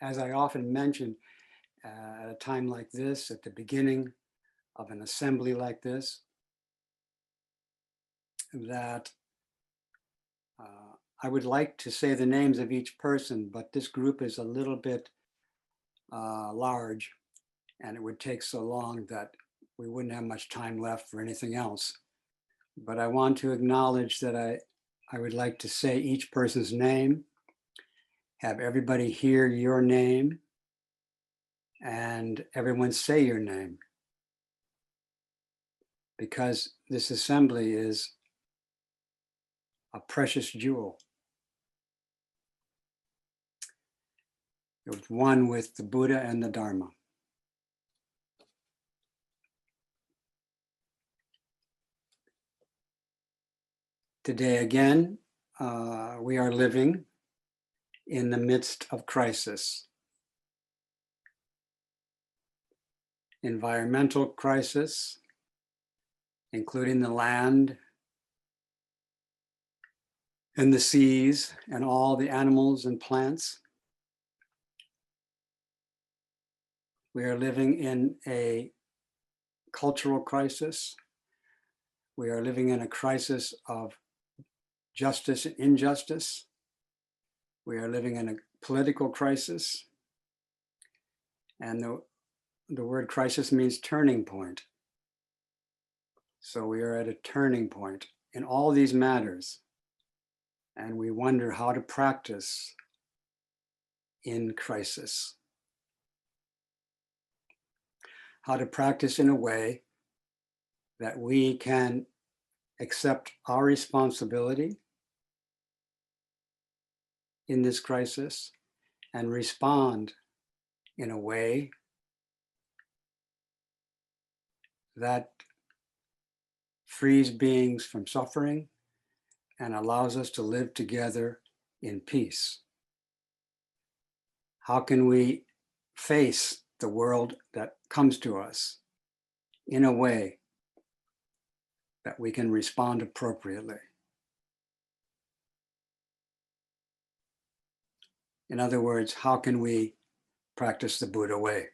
as I often mention, at a time like this, at the beginning of an assembly like this, that I would like to say the names of each person, but this group is a little bit large, and it would take so long that we wouldn't have much time left for anything else. But I want to acknowledge that I would like to say each person's name, have everybody hear your name, and everyone say your name. Because this assembly is a precious jewel. It was one with the Buddha and the Dharma. Today again, we are living in the midst of crisis. Environmental crisis, including the land and the seas and all the animals and plants. We are living in a cultural crisis. We are living in a crisis of justice and injustice. We are living in a political crisis. And the word crisis means turning point. So we are at a turning point in all these matters. And we wonder how to practice in crisis. How to practice in a way that we can accept our responsibility in this crisis and respond in a way that frees beings from suffering and allows us to live together in peace. How can we face the world that comes to us in a way that we can respond appropriately? In other words, how can we practice the Buddha way?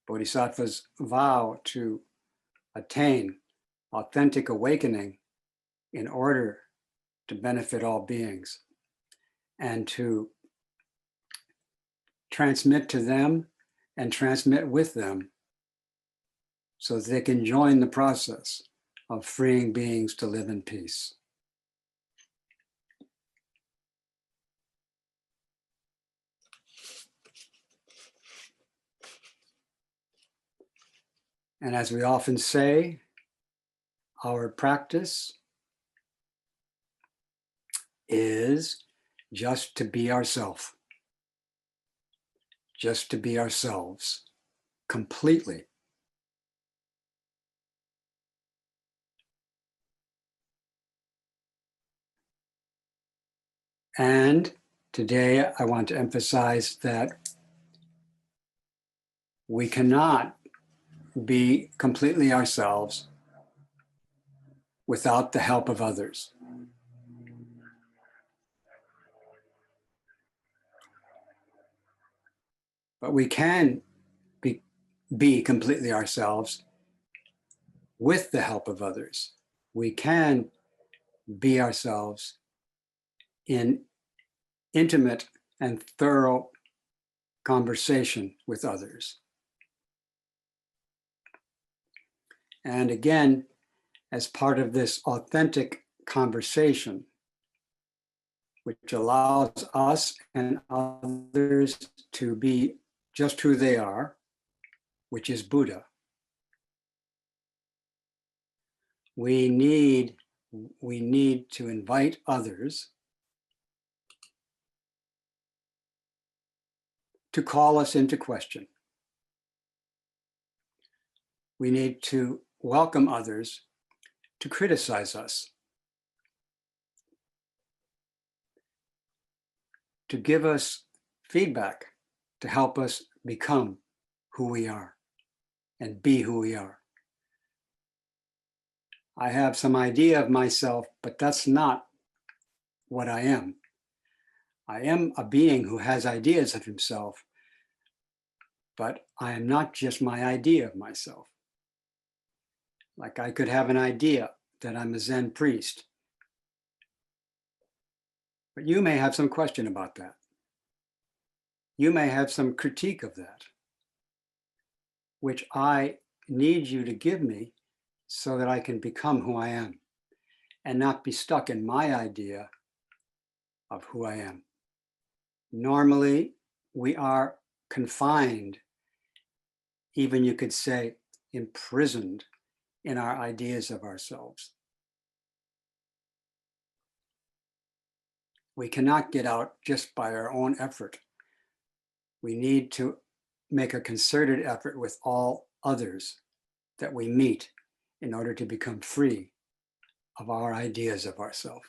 Bodhisattvas vow to attain authentic awakening in order to benefit all beings and to transmit to them and transmit with them so that they can join the process of freeing beings to live in peace. And as we often say, our practice is just to be ourselves, just to be ourselves completely. And today I want to emphasize that we cannot be completely ourselves without the help of others. But we can be completely ourselves with the help of others. We can be ourselves in intimate and thorough conversation with others. And again, as part of this authentic conversation, which allows us and others to be just who they are, which is Buddha, we need to invite others to call us into question. We need to welcome others to criticize us, to give us feedback, to help us become who we are and be who we are. I have some idea of myself, but that's not what I am. I am a being who has ideas of himself, but I am not just my idea of myself. Like I could have an idea that I'm a Zen priest, but you may have some question about that. You may have some critique of that, which I need you to give me so that I can become who I am and not be stuck in my idea of who I am. Normally, we are confined, even you could say imprisoned in our ideas of ourselves. We cannot get out just by our own effort. We need to make a concerted effort with all others that we meet in order to become free of our ideas of ourselves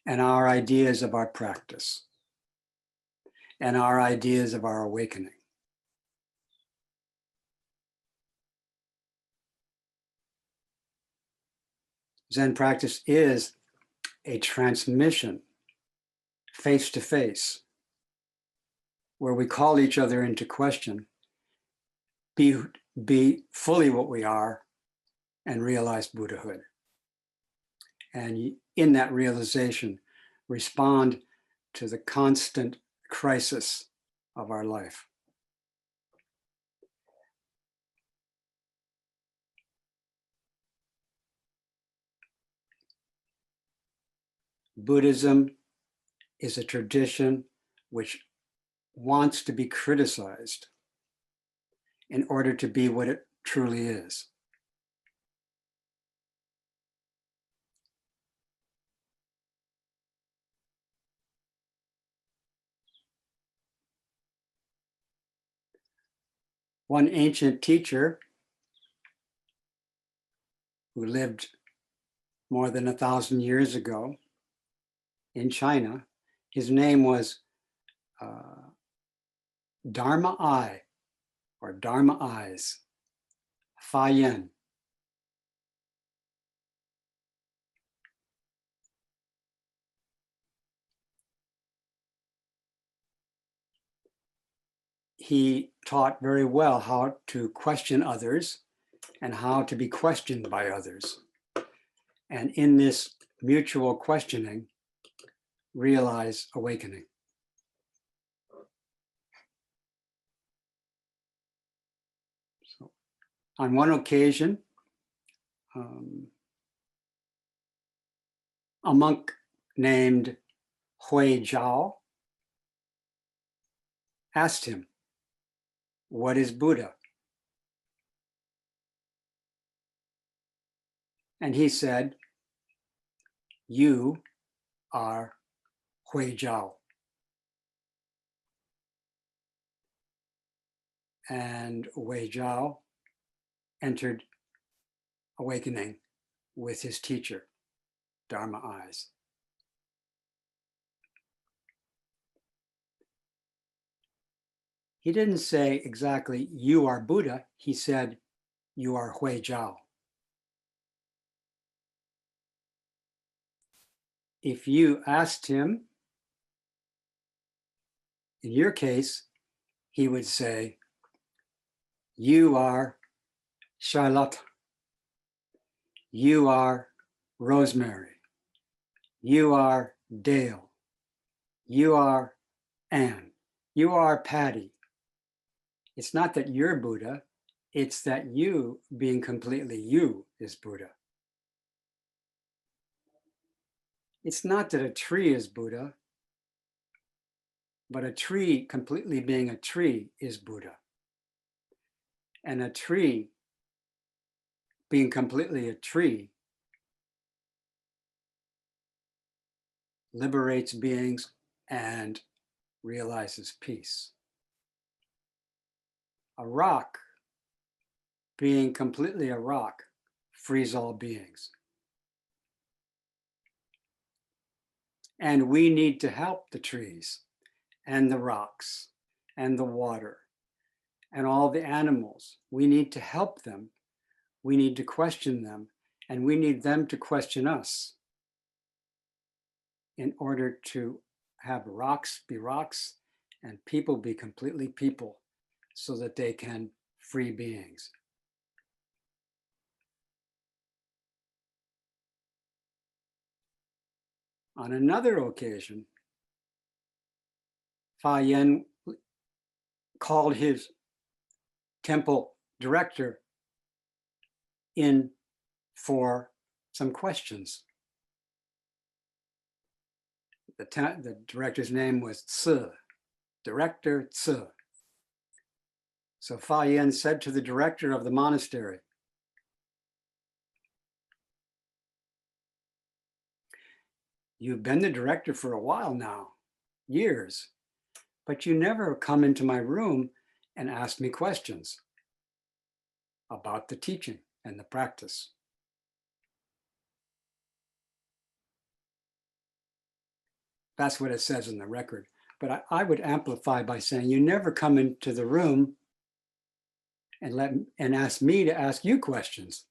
and our ideas of our practice and our ideas of our awakening. Zen practice is a transmission face to face, where we call each other into question, be fully what we are, and realize Buddhahood. And in that realization, respond to the constant crisis of our life. Buddhism is a tradition which wants to be criticized in order to be what it truly is. One ancient teacher who lived more than 1,000 years ago in China, his name was Dharma Eye, or Dharma Eyes, Fa Yen. He taught very well how to question others and how to be questioned by others. And in this mutual questioning, realize awakening. So, on one occasion, a monk named Hui Zhao asked him, "What is Buddha?" And he said, "You are Hui Zhao." And Hui Zhao entered awakening with his teacher, Dharma Eyes. He didn't say exactly, "You are Buddha." He said, "You are Hui Zhao." If you asked him, in your case, he would say, "You are Charlotte. You are Rosemary. You are Dale. You are Anne. You are Patty." It's not that you're Buddha, it's that you, being completely you, is Buddha. It's not that a tree is Buddha, but a tree completely being a tree is Buddha. And a tree being completely a tree liberates beings and realizes peace. A rock being completely a rock frees all beings. And we need to help the trees and the rocks and the water and all the animals. We need to help them we need to question them, and we need them to question us in order to have rocks be rocks and people be completely people, so that they can free beings. On another occasion, Fa Yin called his temple director in for some questions. The director's name was Tzu, Director Tzu. So Fa Yin said to the director of the monastery, "You've been the director for a while now, years, but you never come into my room and ask me questions about the teaching and the practice." That's what it says in the record. But I would amplify by saying, you never come into the room and ask me to ask you questions.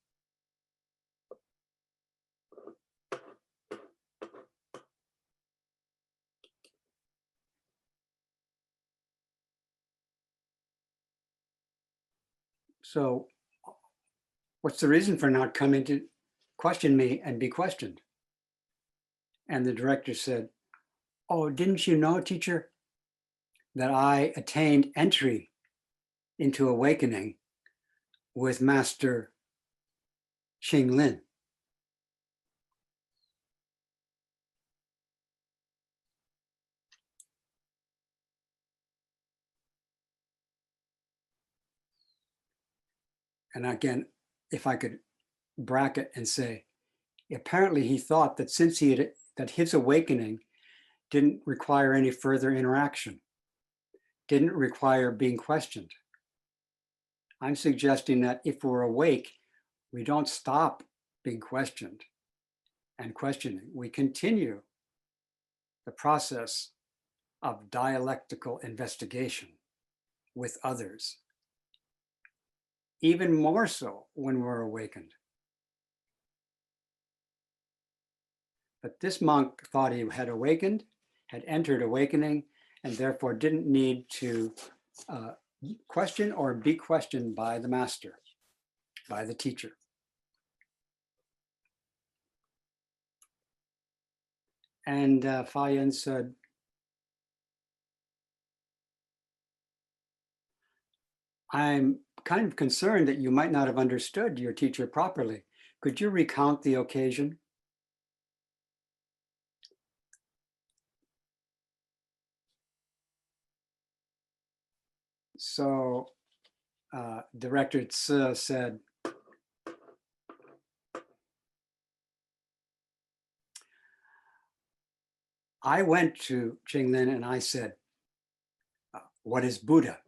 So what's the reason for not coming to question me and be questioned? And the director said, "Oh, didn't you know, teacher, that I attained entry into awakening with Master Xing Lin?" And again, if I could bracket and say, apparently he thought that that his awakening didn't require any further interaction, didn't require being questioned. I'm suggesting that if we're awake, we don't stop being questioned and questioning. We continue the process of dialectical investigation with others, even more so when we're awakened. But this monk thought he had awakened, had entered awakening, and therefore didn't need to question or be questioned by the master, by the teacher. And Fa Yin said, "I'm kind of concerned that you might not have understood your teacher properly. Could you recount the occasion?" So Director Tzu said, "I went to Xing Lin and I said, 'What is Buddha?'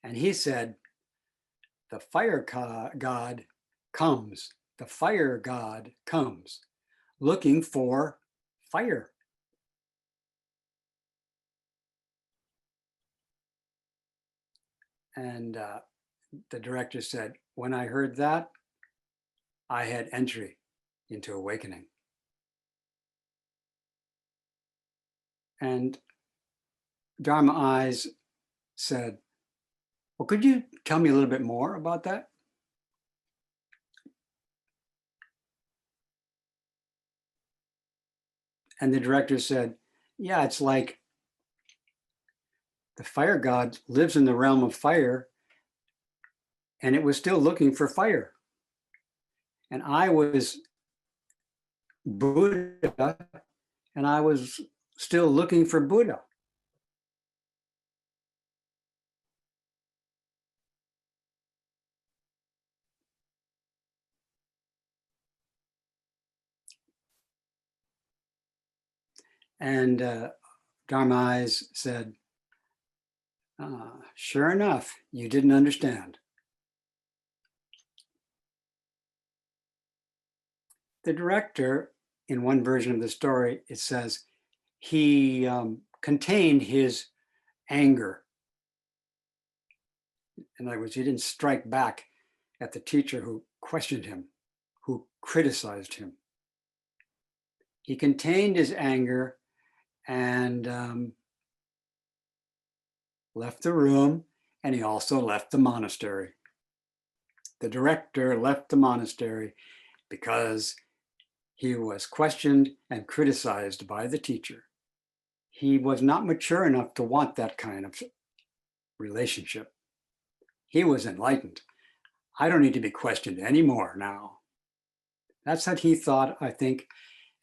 And he said, 'The fire god comes, the fire god comes, looking for fire.'" And the director said, "When I heard that, I had entry into awakening." And Dharma Eyes said, "Well, could you tell me a little bit more about that?" And the director said, "Yeah, it's like the fire god lives in the realm of fire, and it was still looking for fire. And I was Buddha, and I was still looking for Buddha." And Dharma Eyes said, "Sure enough, you didn't understand." The director, in one version of the story, it says he contained his anger In other words, he didn't strike back at the teacher who questioned him, who criticized him. He contained his anger and left the room, and he also left the monastery. The director left the monastery because he was questioned and criticized by the teacher. He was not mature enough to want that kind of relationship. He was enlightened. I don't need to be questioned anymore now. That's what he thought, I think.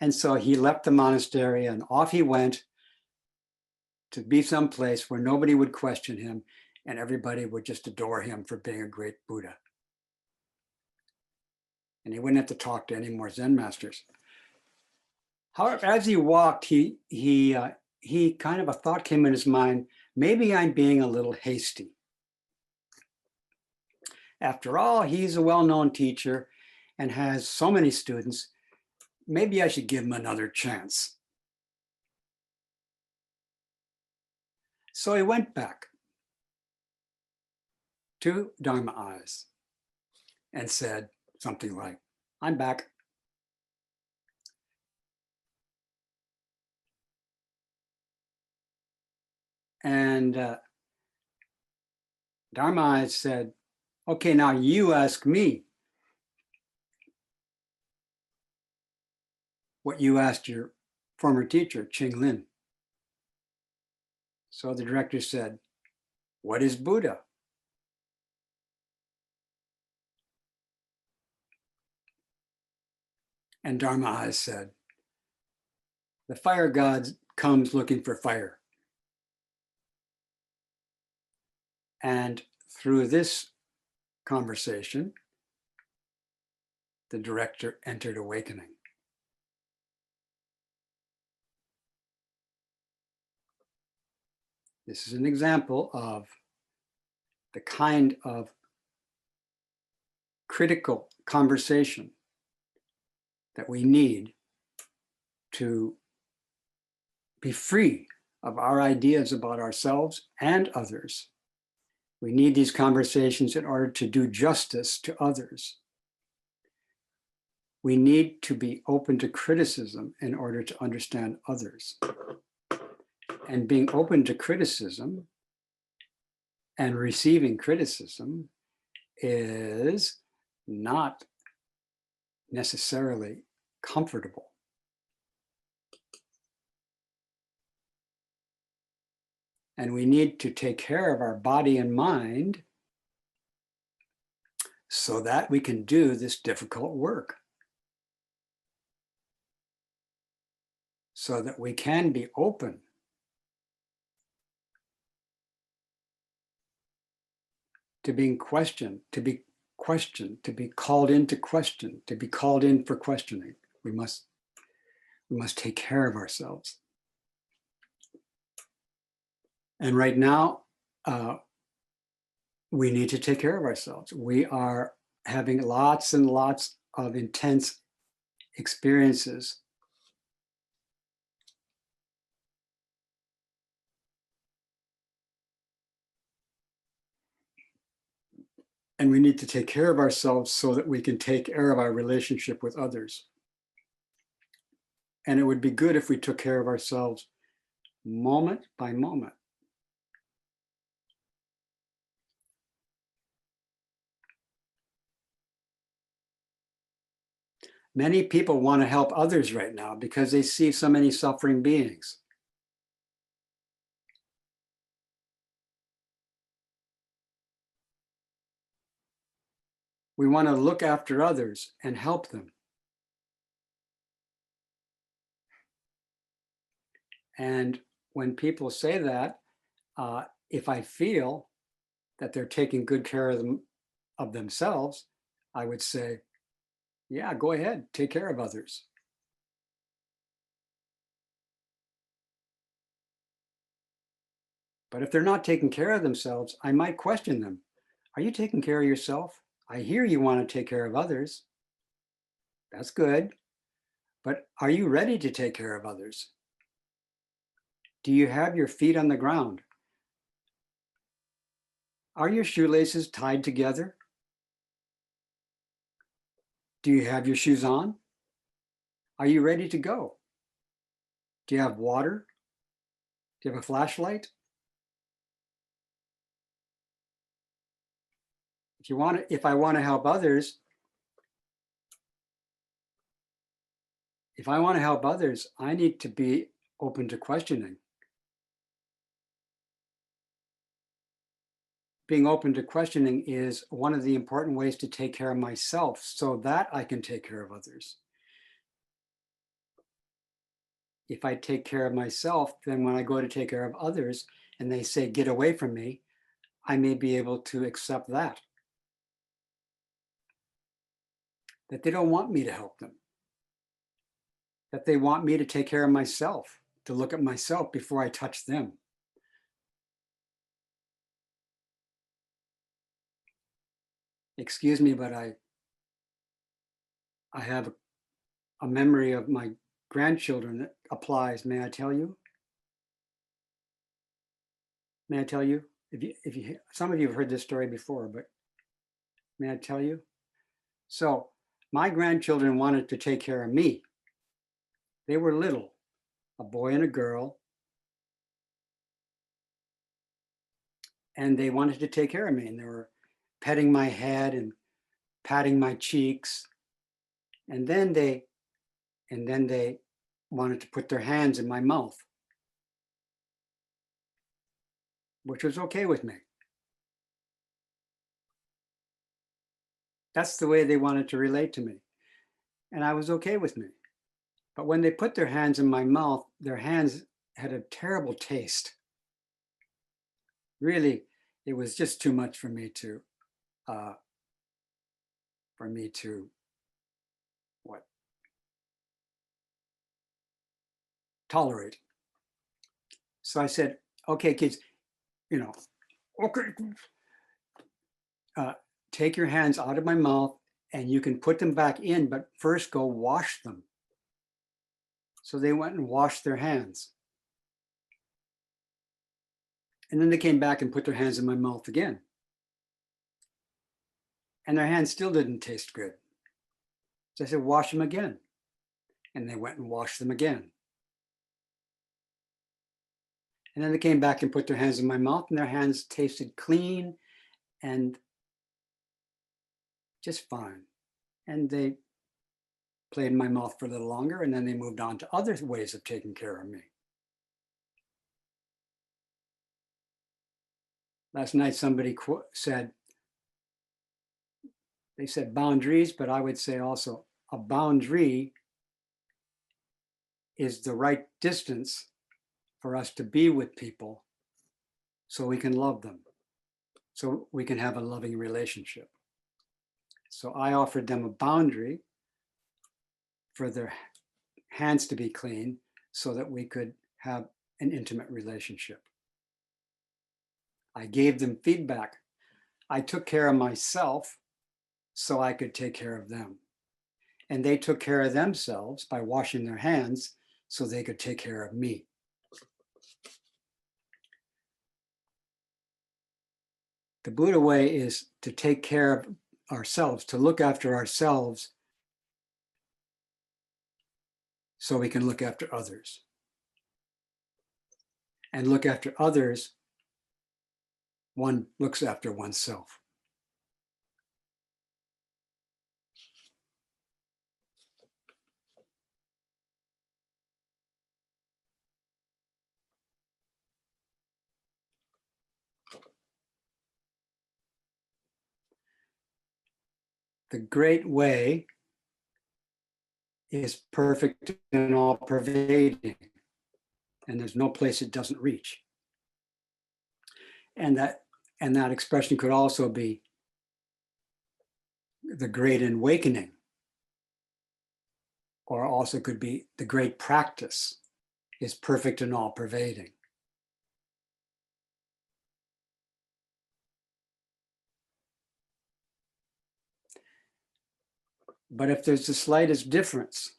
And so he left the monastery and off he went to be someplace where nobody would question him and everybody would just adore him for being a great Buddha. And he wouldn't have to talk to any more Zen masters. However, as he walked, he kind of a thought came in his mind, maybe I'm being a little hasty. After all, he's a well-known teacher and has so many students. Maybe I should give him another chance. So he went back to Dharma Eyes and said something like, I'm back. And Dharma Eyes said, okay, now you ask me what you asked your former teacher, Ching Lin. So the director said, what is Buddha? And Dharma Eyes said, the fire god comes looking for fire. And through this conversation, the director entered awakening. This is an example of the kind of critical conversation that we need to be free of our ideas about ourselves and others. We need these conversations in order to do justice to others. We need to be open to criticism in order to understand others. And being open to criticism and receiving criticism is not necessarily comfortable. And we need to take care of our body and mind so that we can do this difficult work. So that we can be open to being questioned, to be called into question, to be called in for questioning. We must take care of ourselves. And right now, we need to take care of ourselves. We are having lots and lots of intense experiences. And we need to take care of ourselves so that we can take care of our relationship with others. And it would be good if we took care of ourselves moment by moment. Many people want to help others right now because they see so many suffering beings. We want to look after others and help them. And when people say that, if I feel that they're taking good care of themselves, I would say, yeah, go ahead, take care of others. But if they're not taking care of themselves, I might question them. Are you taking care of yourself? I hear you want to take care of others. That's good. But are you ready to take care of others? Do you have your feet on the ground? Are your shoelaces tied together? Do you have your shoes on? Are you ready to go? Do you have water? Do you have a flashlight? If I want to help others, I need to be open to questioning. Being open to questioning is one of the important ways to take care of myself so that I can take care of others. If I take care of myself, then when I go to take care of others and they say, get away from me, I may be able to accept that they don't want me to help them, that they want me to take care of myself, to look at myself before I touch them. Excuse me, but I have a memory of my grandchildren that applies. May I tell you? May I tell you? If you, some of you have heard this story before, but may I tell you? So my grandchildren wanted to take care of me. They were little, a boy and a girl, and they wanted to take care of me. And they were petting my head and patting my cheeks. And then they wanted to put their hands in my mouth, which was okay with me. That's the way they wanted to relate to me. And I was okay with me. But when they put their hands in my mouth, their hands had a terrible taste. Really, it was just too much for me to tolerate. So I said, okay, kids, okay, take your hands out of my mouth and you can put them back in, but first go wash them. So they went and washed their hands. And then they came back and put their hands in my mouth again. And their hands still didn't taste good. So I said, wash them again. And they went and washed them again. And then they came back and put their hands in my mouth, and their hands tasted clean and just fine. And they played in my mouth for a little longer, and then they moved on to other ways of taking care of me. Last night, somebody said, they said boundaries, but I would say also a boundary is the right distance for us to be with people so we can love them, so we can have a loving relationship. So I offered them a boundary for their hands to be clean so that we could have an intimate relationship. I gave them feedback. I took care of myself so I could take care of them. And they took care of themselves by washing their hands so they could take care of me. The Buddha way is to take care of ourselves, to look after ourselves so we can look after others. And look after others, one looks after oneself. The great way is perfect and all pervading, and there's no place it doesn't reach. And that expression could also be the great awakening, or also could be the great practice is perfect and all pervading. But if there's the slightest difference,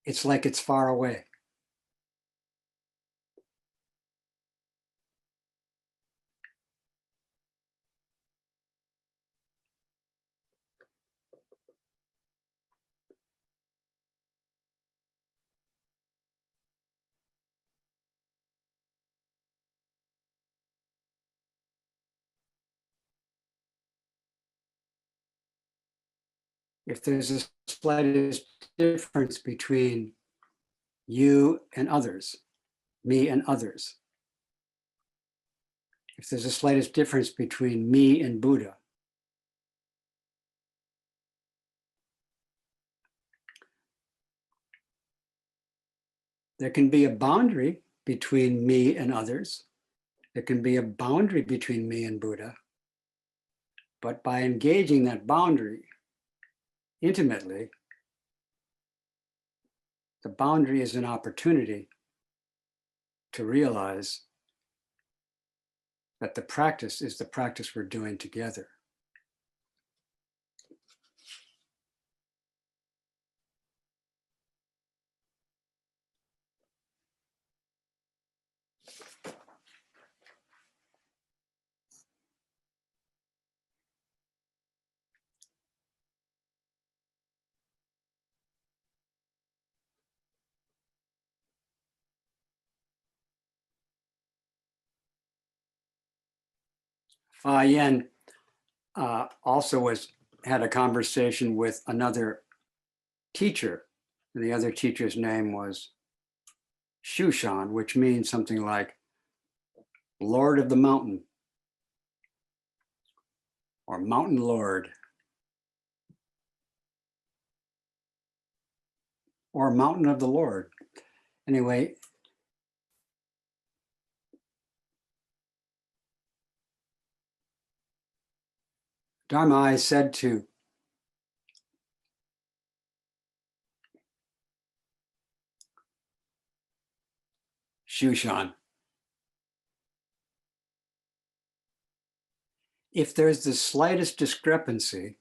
it's like it's far away. if there's a slightest difference between you and others, me and others, if there's a slightest difference between me and Buddha, there can be a boundary between me and others. There can be a boundary between me and Buddha. But by engaging that boundary intimately, the boundary is an opportunity to realize that the practice is the practice we're doing together. Fa Yen also had a conversation with another teacher, and the other teacher's name was Shushan, which means something like Lord of the Mountain or Mountain Lord or Mountain of the Lord. Anyway, Dharma said to Shushan, if there's the slightest discrepancy,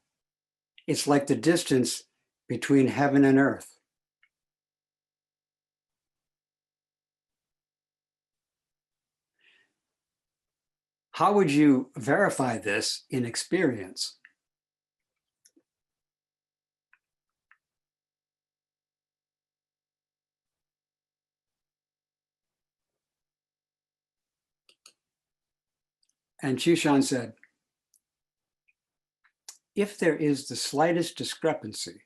it's like the distance between heaven and earth. How would you verify this in experience? And Shushan said, if there is the slightest discrepancy,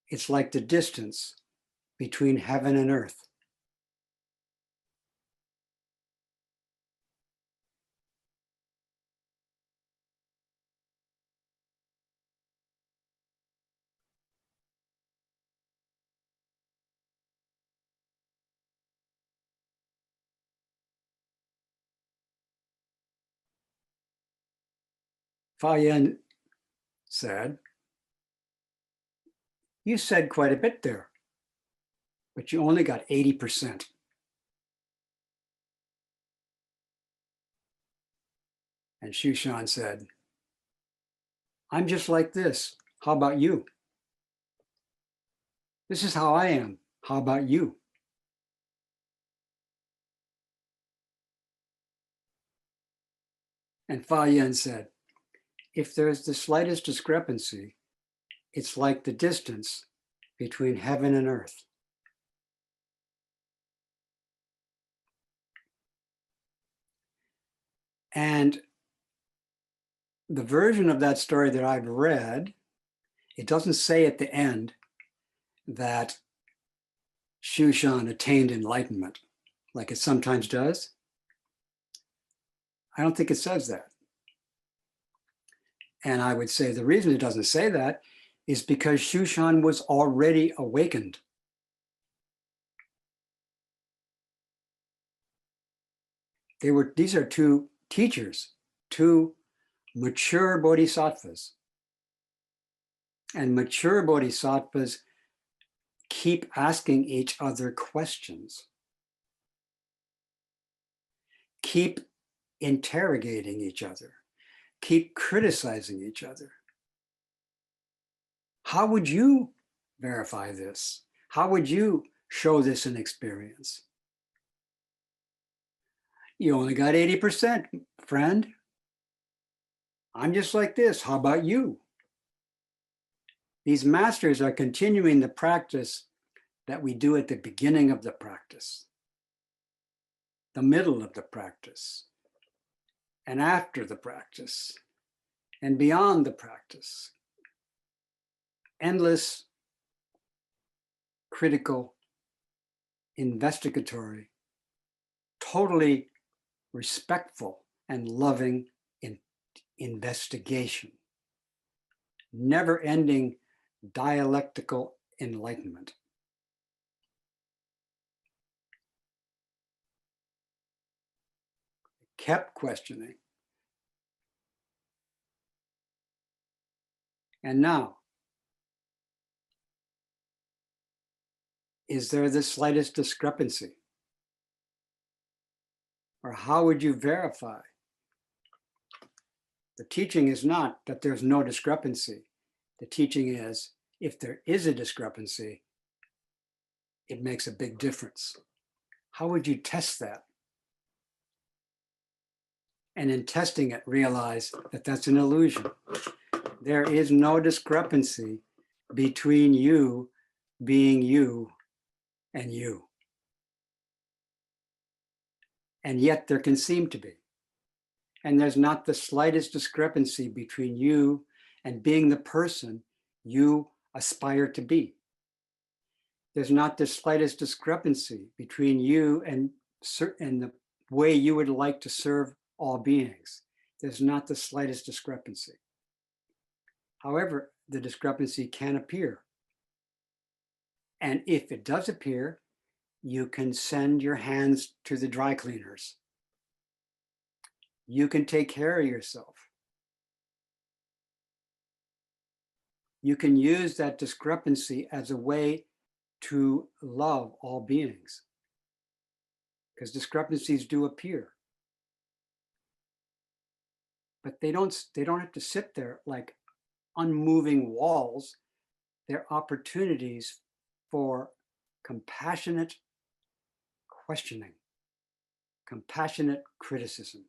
it's like the distance between heaven and earth. Fa Yen said, you said quite a bit there, but you only got 80%. And Shushan said, I'm just like this. How about you? This is how I am. How about you? And Fa Yen said, if there's the slightest discrepancy, it's like the distance between heaven and earth. And the version of that story that I've read, it doesn't say at the end that Shushan attained enlightenment, like it sometimes does. I don't think it says that. And I would say the reason it doesn't say that is because Shushan was already awakened. These are two teachers, two mature bodhisattvas. And mature bodhisattvas keep asking each other questions, keep interrogating each other, keep criticizing each other. How would you verify this? How would you show this in experience? You only got 80%, friend. I'm just like this. How about you? These masters are continuing the practice that we do at the beginning of the practice, the middle of the practice, and after the practice, and beyond the practice. endless, critical, investigatory, totally respectful and loving investigation, never-ending dialectical enlightenment. Kept questioning. And now, is there the slightest discrepancy? Or how would you verify? The teaching is not that there's no discrepancy. The teaching is, if there is a discrepancy, it makes a big difference. How would you test that? And in testing it, realize that that's an illusion. There is no discrepancy between you being you and you. And yet there can seem to be. And there's not the slightest discrepancy between you and being the person you aspire to be. There's not the slightest discrepancy between you and the way you would like to serve all beings. There's not the slightest discrepancy. However, the discrepancy can appear. And if it does appear, you can send your hands to the dry cleaners. You can take care of yourself. You can use that discrepancy as a way to love all beings, because discrepancies do appear. But they don't have to sit there like unmoving walls. They're opportunities for compassionate questioning, compassionate criticism.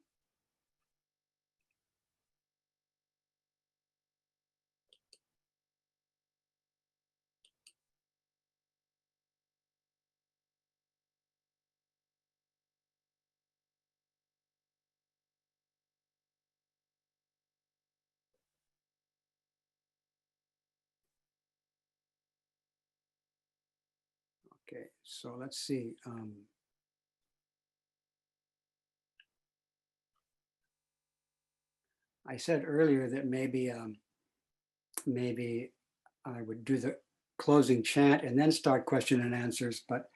Okay, so let's see. I said earlier that maybe I would do the closing chant and then start question and answers, but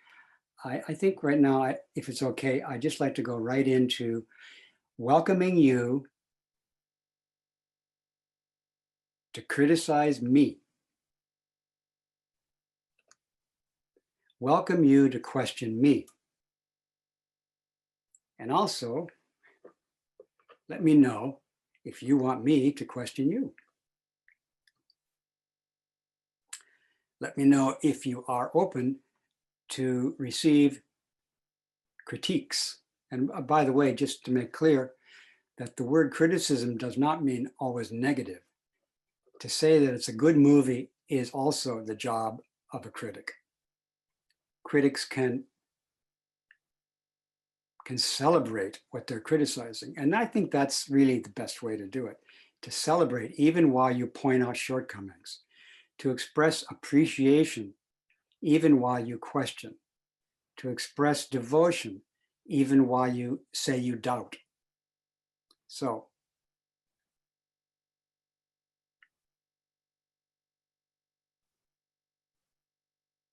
I think right now, if it's okay, I'd just like to go right into welcoming you to criticize me. Welcome you to question me. And also, let me know if you want me to question you. Let me know if you are open to receive critiques. And by the way, just to make clear that the word criticism does not mean always negative. To say that it's a good movie is also the job of a critic. Critics can celebrate what they're criticizing. And I think that's really the best way to do it, to celebrate even while you point out shortcomings, to express appreciation even while you question, to express devotion even while you say you doubt. So,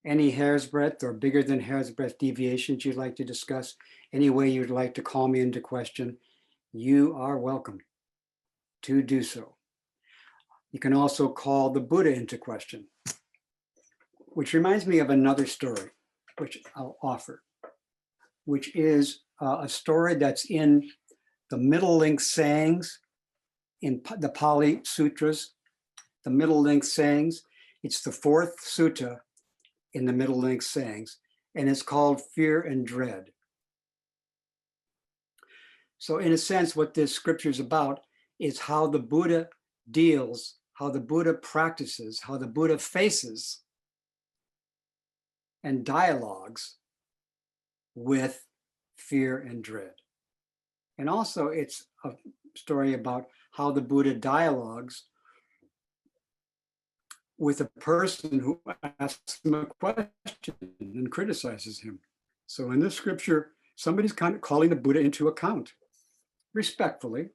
any hair's breadth or bigger than hair's breadth deviations you'd like to discuss, any way you'd like to call me into question, you are welcome to do so. You can also call the Buddha into question, which reminds me of another story, which I'll offer, which is a story that's in the middle length sayings in the Pali Sutras, the middle length sayings. It's the fourth sutta in the middle length sayings, and it's called Fear and Dread. So in a sense, what this scripture is about is how the Buddha deals, how the Buddha practices, how the Buddha faces and dialogues with fear and dread. And also it's a story about how the Buddha dialogues with a person who asks him a question and criticizes him. So in this scripture, somebody's kind of calling the Buddha into account, respectfully.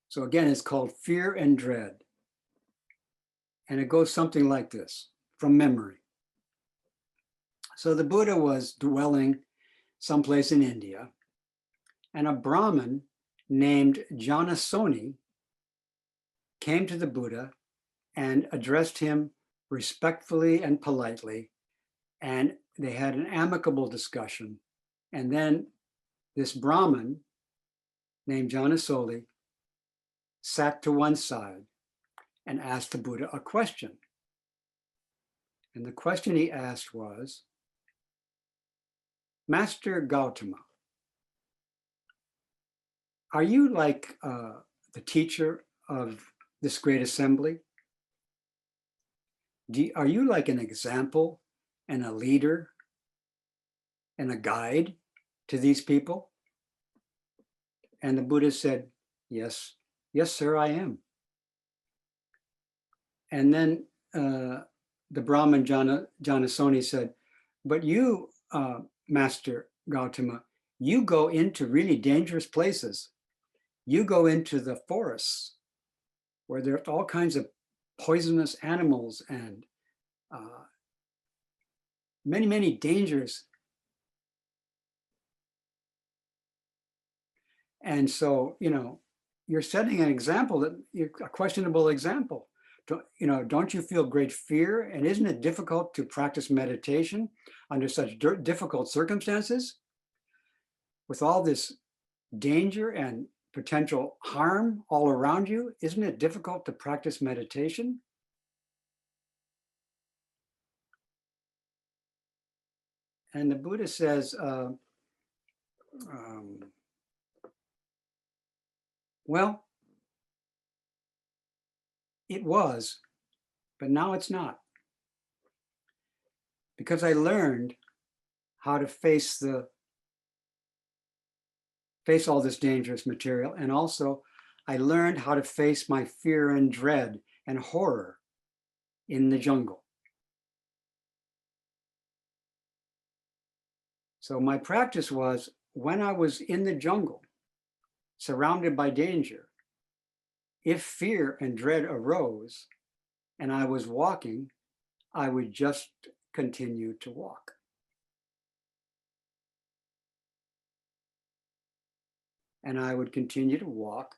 So again, it's called Fear and Dread. And it goes something like this, from memory. So the Buddha was dwelling someplace in India, and a Brahmin named Janasoni came to the Buddha and addressed him respectfully and politely, and they had an amicable discussion. And then this Brahmin named Janasoli sat to one side and asked the Buddha a question. And the question he asked was, Master Gautama, are you like the teacher of this great assembly? Are you like an example and a leader and a guide to these people? And the Buddha said, yes, sir, I am. And then the Brahmin Janasoni said, but you, Master Gautama, you go into really dangerous places. You go into the forests where there are all kinds of poisonous animals and many, many dangers. And so, you're setting an example, a questionable example. Don't you feel great fear? And isn't it difficult to practice meditation under such difficult circumstances? With all this danger and potential harm all around you, isn't it difficult to practice meditation? And the Buddha says, well, it was, but now it's not. Because I learned how to face all this dangerous material. And also I learned how to face my fear and dread and horror in the jungle. So my practice was, when I was in the jungle, surrounded by danger, if fear and dread arose and I was walking, I would just continue to walk. And I would continue to walk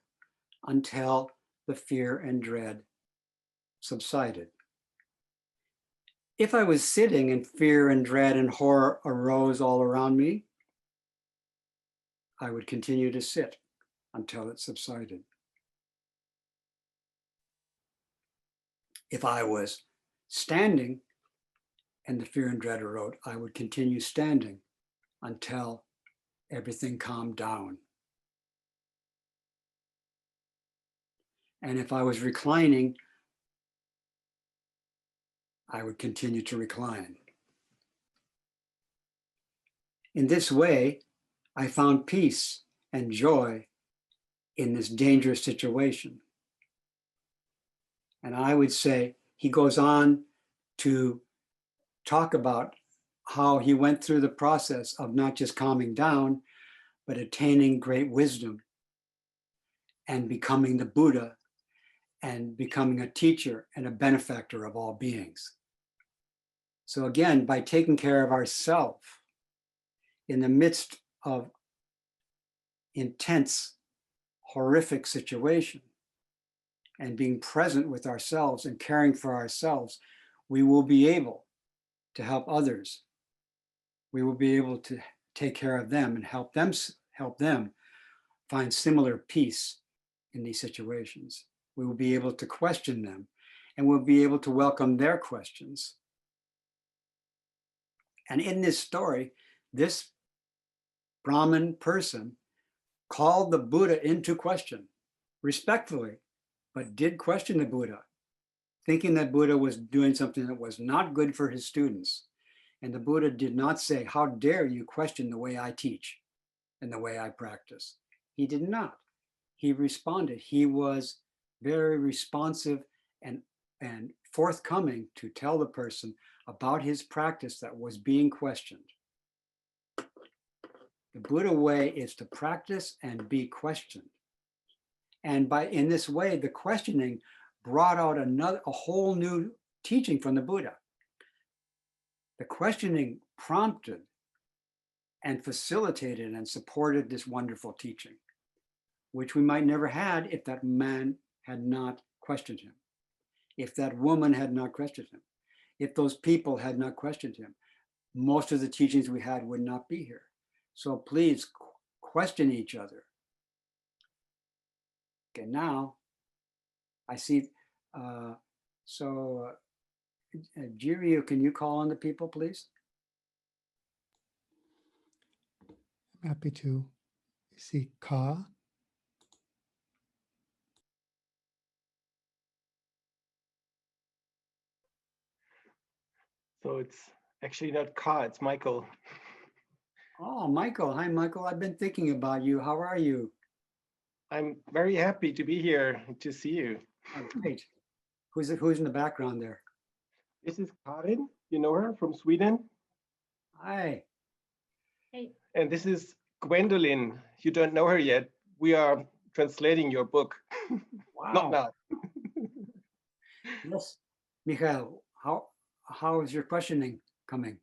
until the fear and dread subsided. If I was sitting and fear and dread and horror arose all around me, I would continue to sit until it subsided. If I was standing and the fear and dread arose, I would continue standing until everything calmed down. And if I was reclining, I would continue to recline. In this way, I found peace and joy in this dangerous situation. And I would say, he goes on to talk about how he went through the process of not just calming down, but attaining great wisdom and becoming the Buddha and becoming a teacher and a benefactor of all beings. So again, by taking care of ourselves in the midst of intense, horrific situation and being present with ourselves and caring for ourselves, we will be able to help others. We will be able to take care of them and help them find similar peace in these situations. We will be able to question them, and we'll be able to welcome their questions. And in this story, this Brahmin person called the Buddha into question, respectfully, but did question the Buddha, thinking that Buddha was doing something that was not good for his students. And the Buddha did not say, how dare you question the way I teach and the way I practice? He did not. He responded. He was very responsive and forthcoming to tell the person about his practice that was being questioned. The Buddha way is to practice and be questioned. And in this way, the questioning brought out a whole new teaching from the Buddha. The questioning prompted and facilitated and supported this wonderful teaching, which we might never had if that man had not questioned him, if that woman had not questioned him, if those people had not questioned him. Most of the teachings we had would not be here. So please question each other. Okay, now I see, Jiryu, can you call on the people, please? I'm happy to. See Ka. So it's actually not Ka, it's Michael. Oh, Michael. Hi, Michael. I've been thinking about you. How are you? I'm very happy to be here to see you. Oh, great. Who's in the background there? This is Karin, you know her from Sweden. Hi. Hey. And this is Gwendolyn. You don't know her yet. We are translating your book. Wow. Not now. Yes. Michael, how is your questioning coming?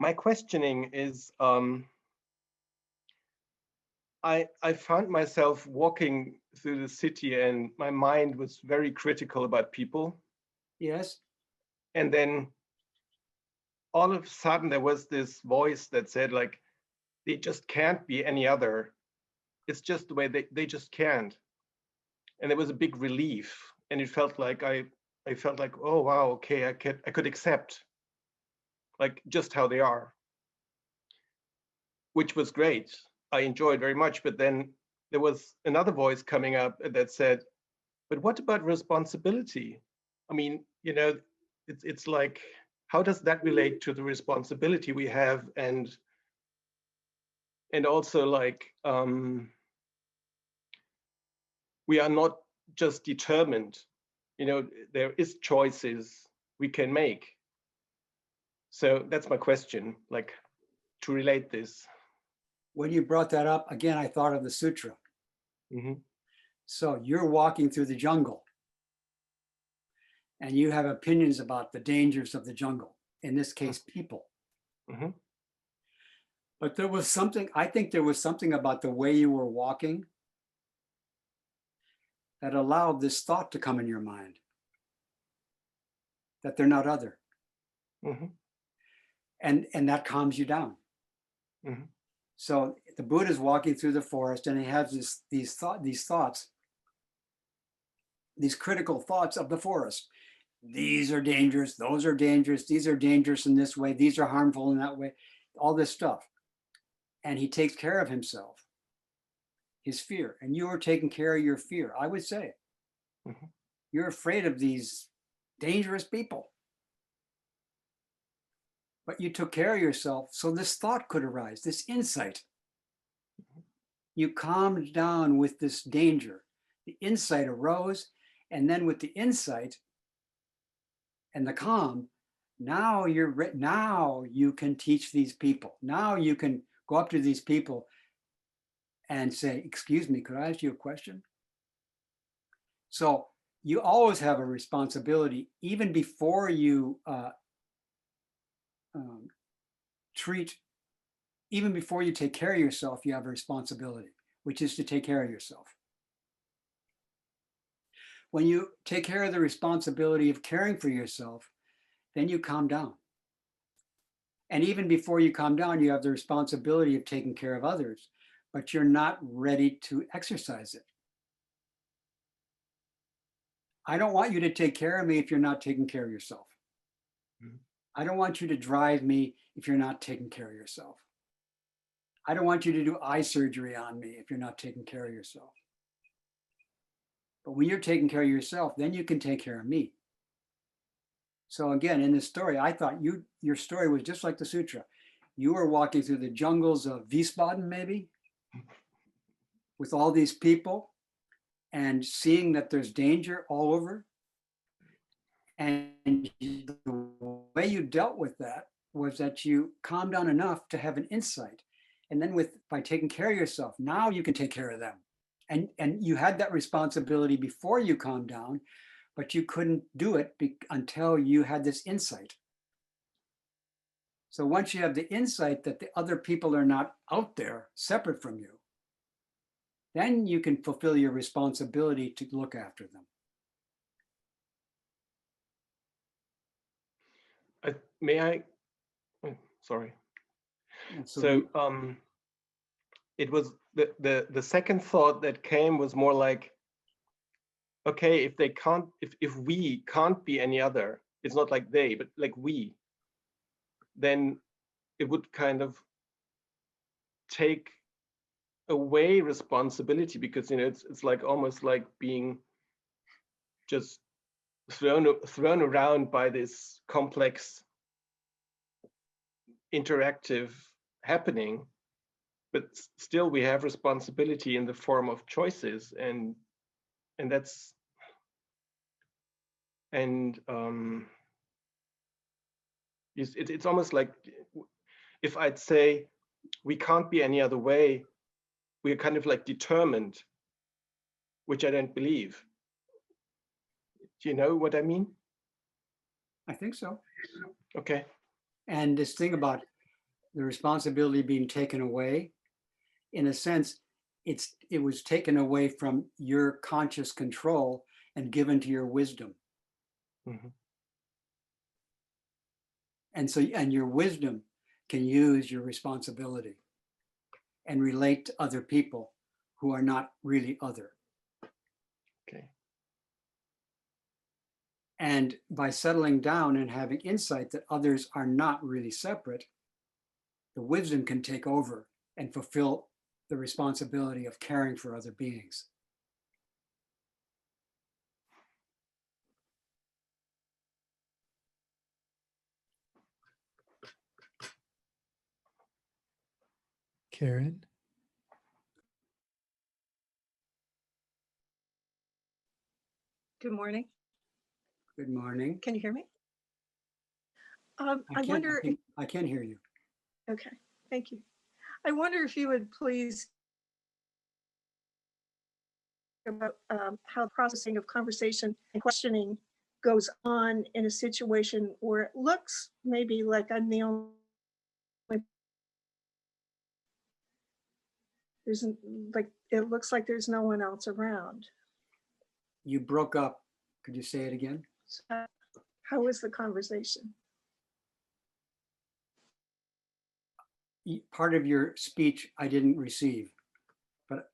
My questioning is, I found myself walking through the city and my mind was very critical about people. Yes. And then all of a sudden there was this voice that said, like, they just can't be any other. It's just the way they just can't. And it was a big relief. And it felt like I felt like, oh wow, okay, I could accept like just how they are, which was great. I enjoyed very much. But then there was another voice coming up that said, but what about responsibility? I mean, you know, it's like, how does that relate to the responsibility we have? And also like, we are not just determined, you know, there is choices we can make. So that's my question, like to relate this. When you brought that up, again, I thought of the sutra. Mm-hmm. So you're walking through the jungle and you have opinions about the dangers of the jungle, in this case, people. Mm-hmm. But there was something, I think there was something about the way you were walking that allowed this thought to come in your mind, that they're not other. Mm-hmm. And that calms you down. Mm-hmm. So the Buddha is walking through the forest and he has these thoughts, these critical thoughts of the forest. These are dangerous, those are dangerous, these are dangerous in this way, these are harmful in that way, all this stuff. And he takes care of himself, his fear, and you are taking care of your fear, I would say. Mm-hmm. You're afraid of these dangerous people. But you took care of yourself so this thought could arise, this insight. You calmed down with this danger. The insight arose, and then with the insight and the calm, now you can teach these people. Now you can go up to these people and say, excuse me, could I ask you a question? So you always have a responsibility, even before you even before you take care of yourself, you have a responsibility, which is to take care of yourself. When you take care of the responsibility of caring for yourself, then you calm down. And even before you calm down, you have the responsibility of taking care of others, but you're not ready to exercise it. I don't want you to take care of me if you're not taking care of yourself. Mm-hmm. I don't want you to drive me if you're not taking care of yourself. I don't want you to do eye surgery on me if you're not taking care of yourself. But when you're taking care of yourself, then you can take care of me. So again, in this story, I thought your story was just like the sutra. You were walking through the jungles of Wiesbaden, maybe, with all these people, and seeing that there's danger all over. And the way you dealt with that was that you calmed down enough to have an insight. And then by taking care of yourself, now you can take care of them. And you had that responsibility before you calmed down, but you couldn't do it until you had this insight. So once you have the insight that the other people are not out there separate from you, then you can fulfill your responsibility to look after them. May I? Oh, sorry. So it was the second thought that came was more like, okay, if we can't be any other, it's not like they, but like we, then it would kind of take away responsibility, because it's like almost like being just thrown around by this complex interactive happening, but still we have responsibility in the form of choices, and that's it's almost like if I'd say we can't be any other way, we're kind of like determined, which I don't believe. Do you know what I mean? I think so. Okay. And this thing about the responsibility being taken away, in a sense, it was taken away from your conscious control and given to your wisdom. Mm-hmm. And your wisdom can use your responsibility and relate to other people who are not really other. Okay. And by settling down and having insight that others are not really separate, the wisdom can take over and fulfill the responsibility of caring for other beings. Karen. Good morning. Good morning. Can you hear me? I can hear you. Okay, thank you. I wonder if you would please about how the processing of conversation and questioning goes on in a situation where it looks maybe like I'm the only. It looks like there's no one else around. You broke up. Could you say it again? So how is the conversation? Part of your speech I didn't receive, but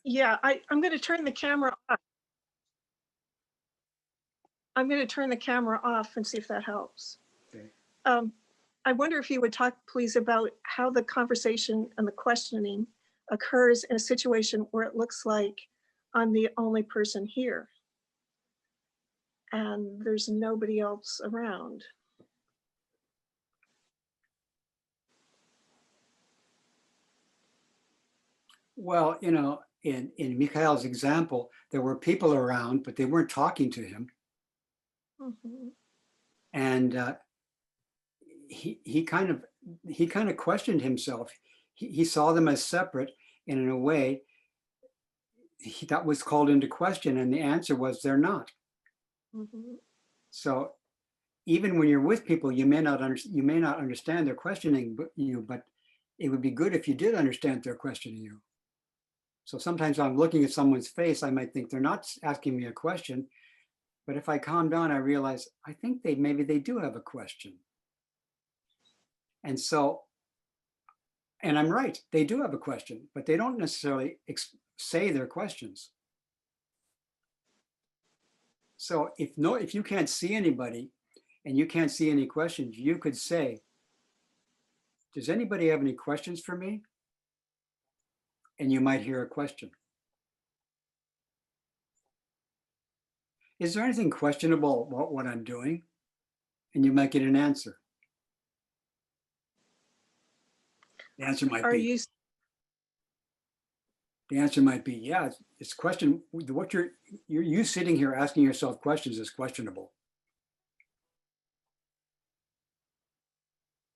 Yeah, I'm going to turn the camera off. I'm going to turn the camera off and see if that helps. Okay. I wonder if you would talk, please, about how the conversation and the questioning occurs in a situation where it looks like I'm the only person here and there's nobody else around. Well, in Mikhail's example, there were people around, but they weren't talking to him. Mm-hmm. And he kind of questioned himself. He saw them as separate, and in a way, that was called into question, and the answer was they're not. Mm-hmm. So even when you're with people, you may not understand their questioning you, but it would be good if you did understand their questioning you. So sometimes I'm looking at someone's face, I might think they're not asking me a question, but if I calm down, I realize I think maybe they do have a question. And so, and I'm right, they do have a question, but they don't necessarily say their questions. So if you can't see anybody and you can't see any questions, you could say, does anybody have any questions for me? And you might hear a question. Is there anything questionable about what I'm doing? And you might get an answer. The answer might be, The answer might be, yeah, it's question, what you sitting here asking yourself questions is questionable.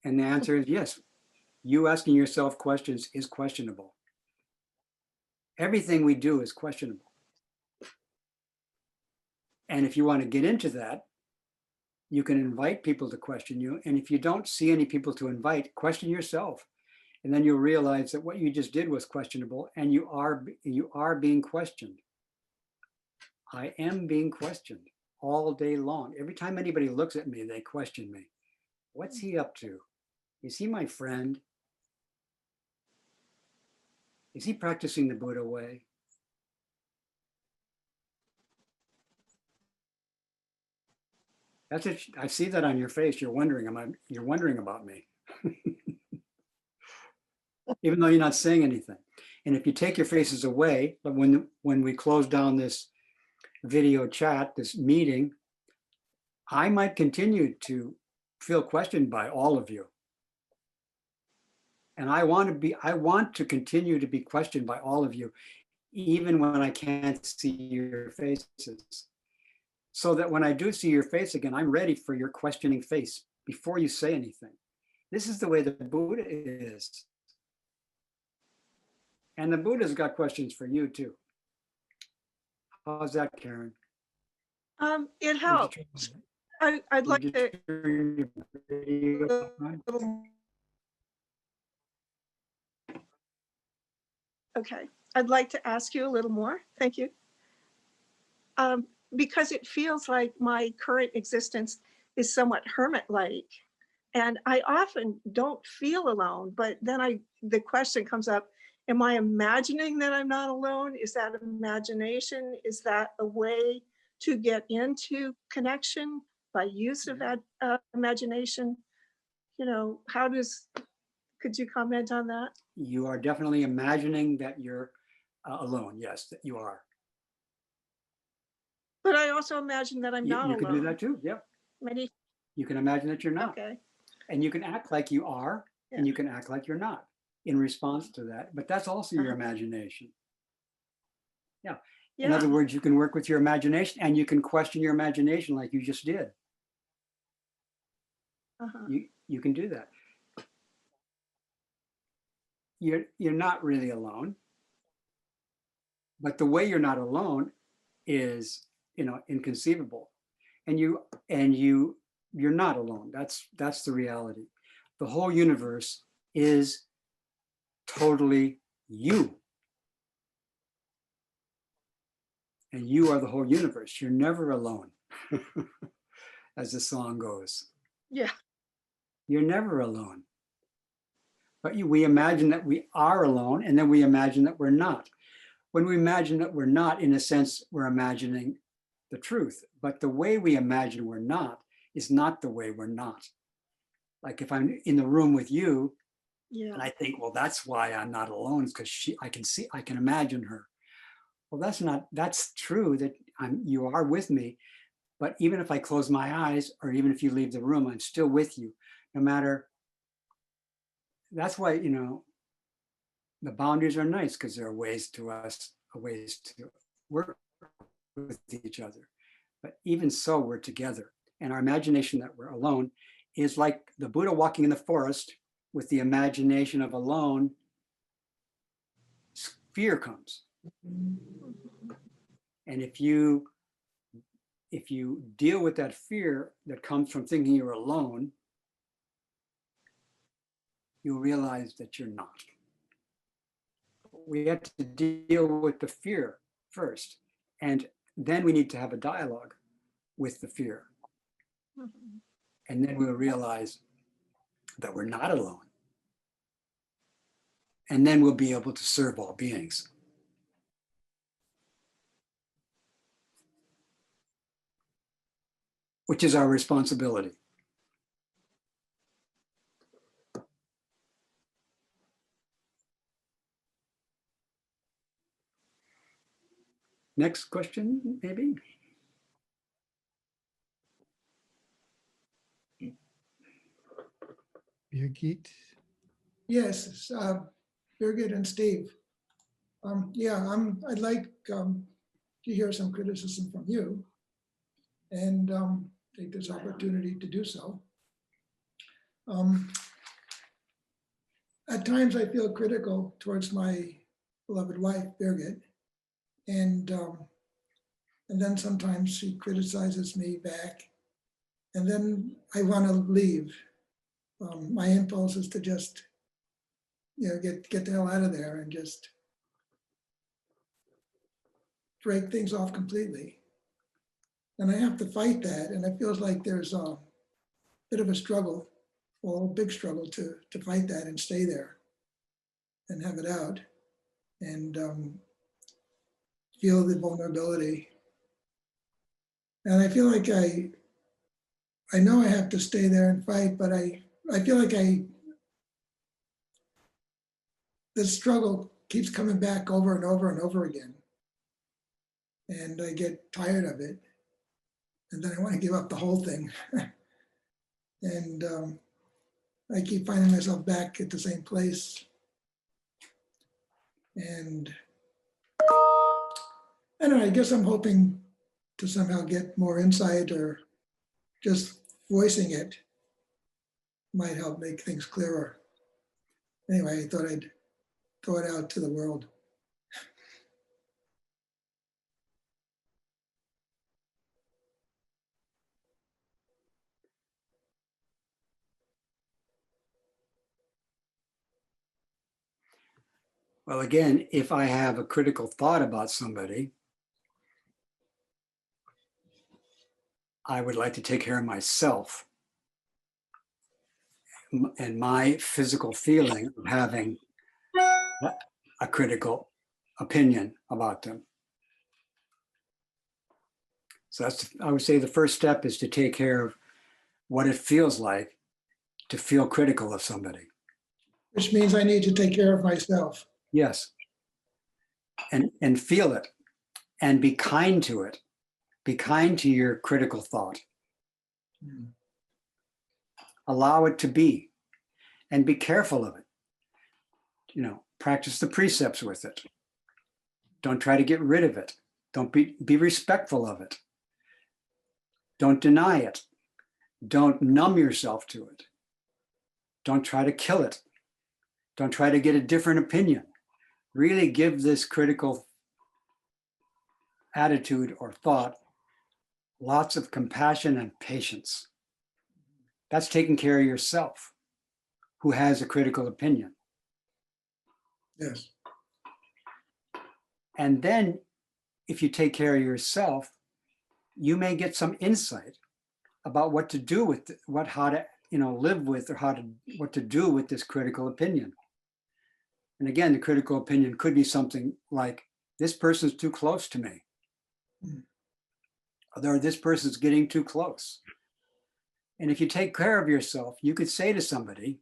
And the answer is yes, you asking yourself questions is questionable. Everything we do is questionable. And if you want to get into that, you can invite people to question you. And if you don't see any people to invite, question yourself. And then you'll realize that what you just did was questionable, and you are being questioned. I am being questioned all day long. Every time anybody looks at me, they question me. What's he up to? Is he my friend? Is he practicing the Buddha way? That's it. I see that on your face. You're wondering about me. Even though you're not saying anything. And if you take your faces away, but when we close down this video chat, this meeting, I might continue to feel questioned by all of you. And I want to continue to be questioned by all of you, even when I can't see your faces. So that when I do see your face again, I'm ready for your questioning face before you say anything. This is the way the Buddha is. And the Buddha's got questions for you too. How's that, Karen? It helps. I'd like to. Okay, I'd like to ask you a little more. Thank you. Because it feels like my current existence is somewhat hermit-like, and I often don't feel alone, but then the question comes up, am I imagining that I'm not alone? Is that imagination? Is that a way to get into connection by use of imagination? You know, could you comment on that? You are definitely imagining that you're alone. Yes, that you are. But I also imagine that I'm not alone. You can do that too. Yep. You can imagine that you're not. Okay. And you can act like you are, and you can act like you're not in response to that. But that's also your imagination. Yeah. In other words, you can work with your imagination, and you can question your imagination like you just did. You can do that. You're not really alone. But the way you're not alone is, inconceivable. And you're not alone. That's the reality. The whole universe is totally you. And you are the whole universe. You're never alone, as the song goes. Yeah. You're never alone. But we imagine that we are alone, and then we imagine that we're not. When we imagine that we're not, in a sense, we're imagining the truth. But the way we imagine we're not is not the way we're not. Like if I'm in the room with you, and I think, well, that's why I'm not alone, because I can imagine her. Well, that's true that you are with me. But even if I close my eyes, or even if you leave the room, I'm still with you, no matter. That's why, the boundaries are nice, because there are ways to work with each other. But even so, we're together. And our imagination that we're alone is like the Buddha walking in the forest with the imagination of alone. Fear comes. And if you deal with that fear that comes from thinking you're alone, you'll realize that you're not. We have to deal with the fear first, and then we need to have a dialogue with the fear. And then we'll realize that we're not alone. And then we'll be able to serve all beings. Which is our responsibility. Next question, maybe? Birgit. Yes, Birgit and Steve. Yeah, I'd like to hear some criticism from you and take this opportunity to do so. At times I feel critical towards my beloved wife, Birgit, and then sometimes she criticizes me back, and then I want to leave. My impulse is to just, get the hell out of there and just break things off completely. And I have to fight that, and it feels like there's a bit of a struggle, well, a big struggle to fight that and stay there and have it out and feel the vulnerability. And I feel like I know I have to stay there and fight, but I feel like the struggle keeps coming back over and over and over again. And I get tired of it. And then I want to give up the whole thing. And I keep finding myself back at the same place. And I don't know, I guess I'm hoping to somehow get more insight, or just voicing it might help make things clearer. Anyway, I thought I'd throw it out to the world. Well, again, if I have a critical thought about somebody, I would like to take care of myself and my physical feeling of having a critical opinion about them. So I would say the first step is to take care of what it feels like to feel critical of somebody. Which means I need to take care of myself. Yes. And feel it and be kind to it. Be kind to your critical thought. Allow it to be and be careful of it. Practice the precepts with it. Don't try to get rid of it. Don't be respectful of it. Don't deny it. Don't numb yourself to it. Don't try to kill it. Don't try to get a different opinion. Really give this critical attitude or thought lots of compassion and patience. That's taking care of yourself, who has a critical opinion. Yes. And then if you take care of yourself, you may get some insight about what to do with it, how to live with, or what to do with this critical opinion. And again, the critical opinion could be something like, this person's too close to me. Or this person's getting too close. And if you take care of yourself, you could say to somebody,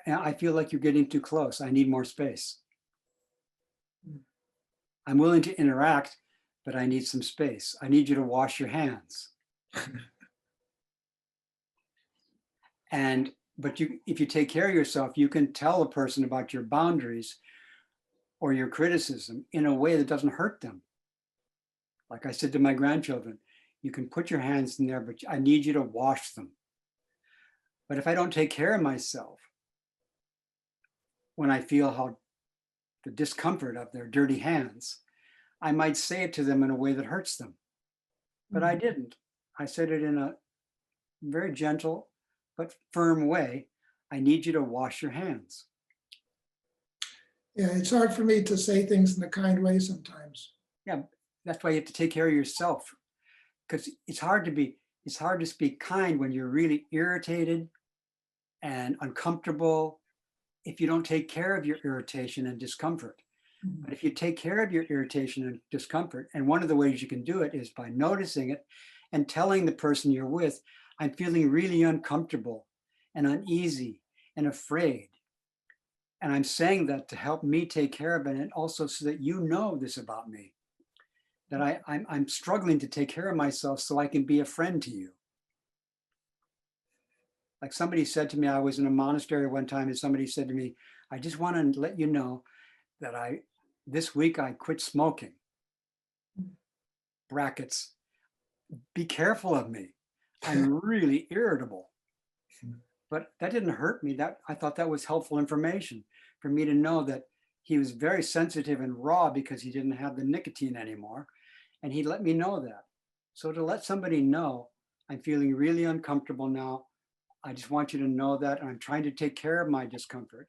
I feel like you're getting too close. I need more space. I'm willing to interact, but I need some space. I need you to wash your hands. But if you take care of yourself, you can tell a person about your boundaries or your criticism in a way that doesn't hurt them. Like I said to my grandchildren, you can put your hands in there, but I need you to wash them. But if I don't take care of myself, when I feel the discomfort of their dirty hands, I might say it to them in a way that hurts them. But I didn't. I said it in a very gentle but firm way. I need you to wash your hands. Yeah, it's hard for me to say things in a kind way sometimes. Yeah, that's why you have to take care of yourself, because it's hard to speak kind when you're really irritated and uncomfortable if you don't take care of your irritation and discomfort. But if you take care of your irritation and discomfort, and one of the ways you can do it is by noticing it and telling the person you're with, I'm feeling really uncomfortable and uneasy and afraid. And I'm saying that to help me take care of it, and also so that you know this about me, that I'm struggling to take care of myself so I can be a friend to you. Like somebody said to me, I was in a monastery one time, and somebody said to me, I just want to let you know that this week I quit smoking. Brackets, be careful of me. I'm really irritable. But that didn't hurt me. I thought that was helpful information for me to know that he was very sensitive and raw because he didn't have the nicotine anymore. And he let me know that. So to let somebody know, I'm feeling really uncomfortable now. I just want you to know that I'm trying to take care of my discomfort.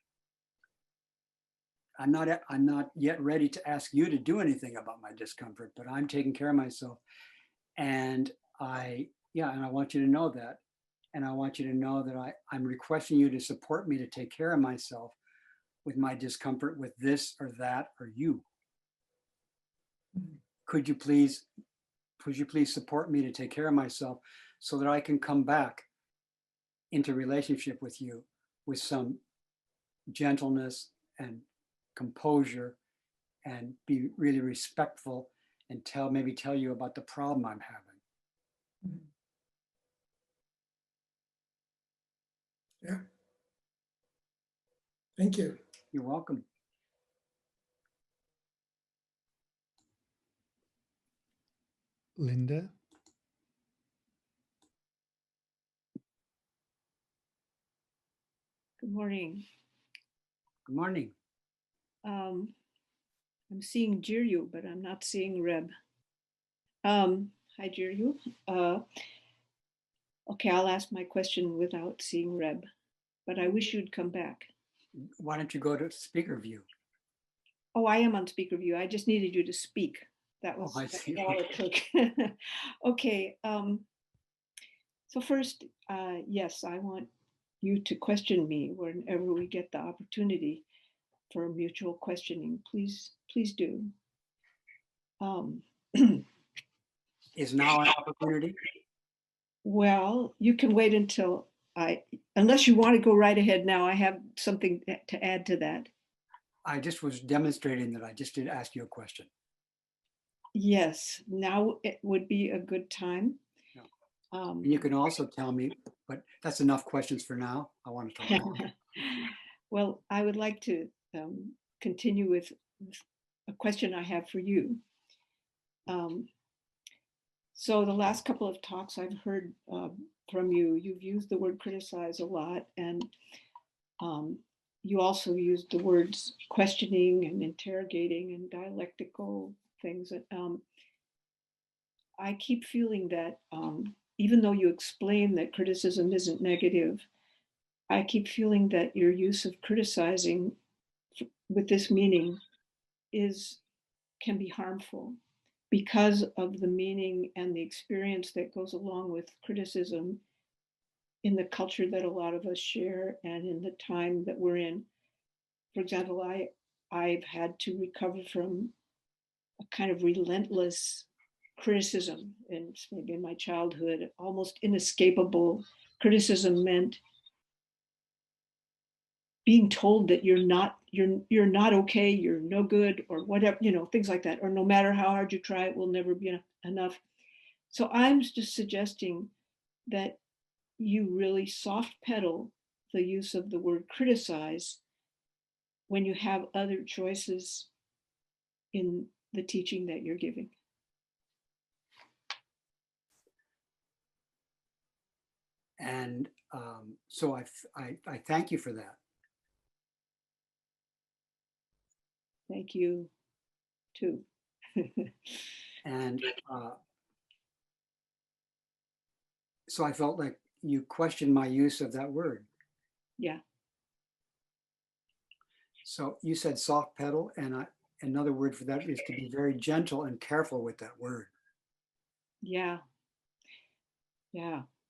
I'm not yet ready to ask you to do anything about my discomfort, but I'm taking care of myself. And I want you to know that. And I want you to know that I'm requesting you to support me to take care of myself with my discomfort with this or that or you. Could you please support me to take care of myself so that I can come back into relationship with you with some gentleness and composure and be really respectful and maybe tell you about the problem I'm having. Yeah. Thank you. You're welcome. Linda. Good morning. Good morning. I'm seeing Jiryu, but I'm not seeing Reb. Hi, Jiryu. Okay, I'll ask my question without seeing Reb, but I wish you'd come back. Why don't you go to speaker view? Oh, I am on speaker view. I just needed you to speak. That was I see. all it took. Okay. So first, yes, I want you to question me whenever we get the opportunity for mutual questioning. Please do. Is now an opportunity? Well, you can wait until unless you want to go right ahead now, I have something to add to that. I just was demonstrating that I just did ask you a question. Yes, now it would be a good time. Yeah. And you can also tell me, but that's enough questions for now. I want to talk more. Well, I would like to continue with a question I have for you. So the last couple of talks I've heard from you, you've used the word criticize a lot, and you also used the words questioning and interrogating and dialectical things. I keep feeling that even though you explain that criticism isn't negative, I keep feeling that your use of criticizing with this meaning can be harmful because of the meaning and the experience that goes along with criticism in the culture that a lot of us share and in the time that we're in. For example, I've had to recover from a kind of relentless criticism, and maybe in my childhood, almost inescapable criticism meant being told that you're not okay, you're no good, or whatever, things like that, or no matter how hard you try, it will never be enough. So I'm just suggesting that you really soft pedal the use of the word criticize when you have other choices in the teaching that you're giving. And so I thank you for that. Thank you too. And so I felt like you questioned my use of that word. Yeah. So you said soft pedal, and another word for that is to be very gentle and careful with that word. Yeah.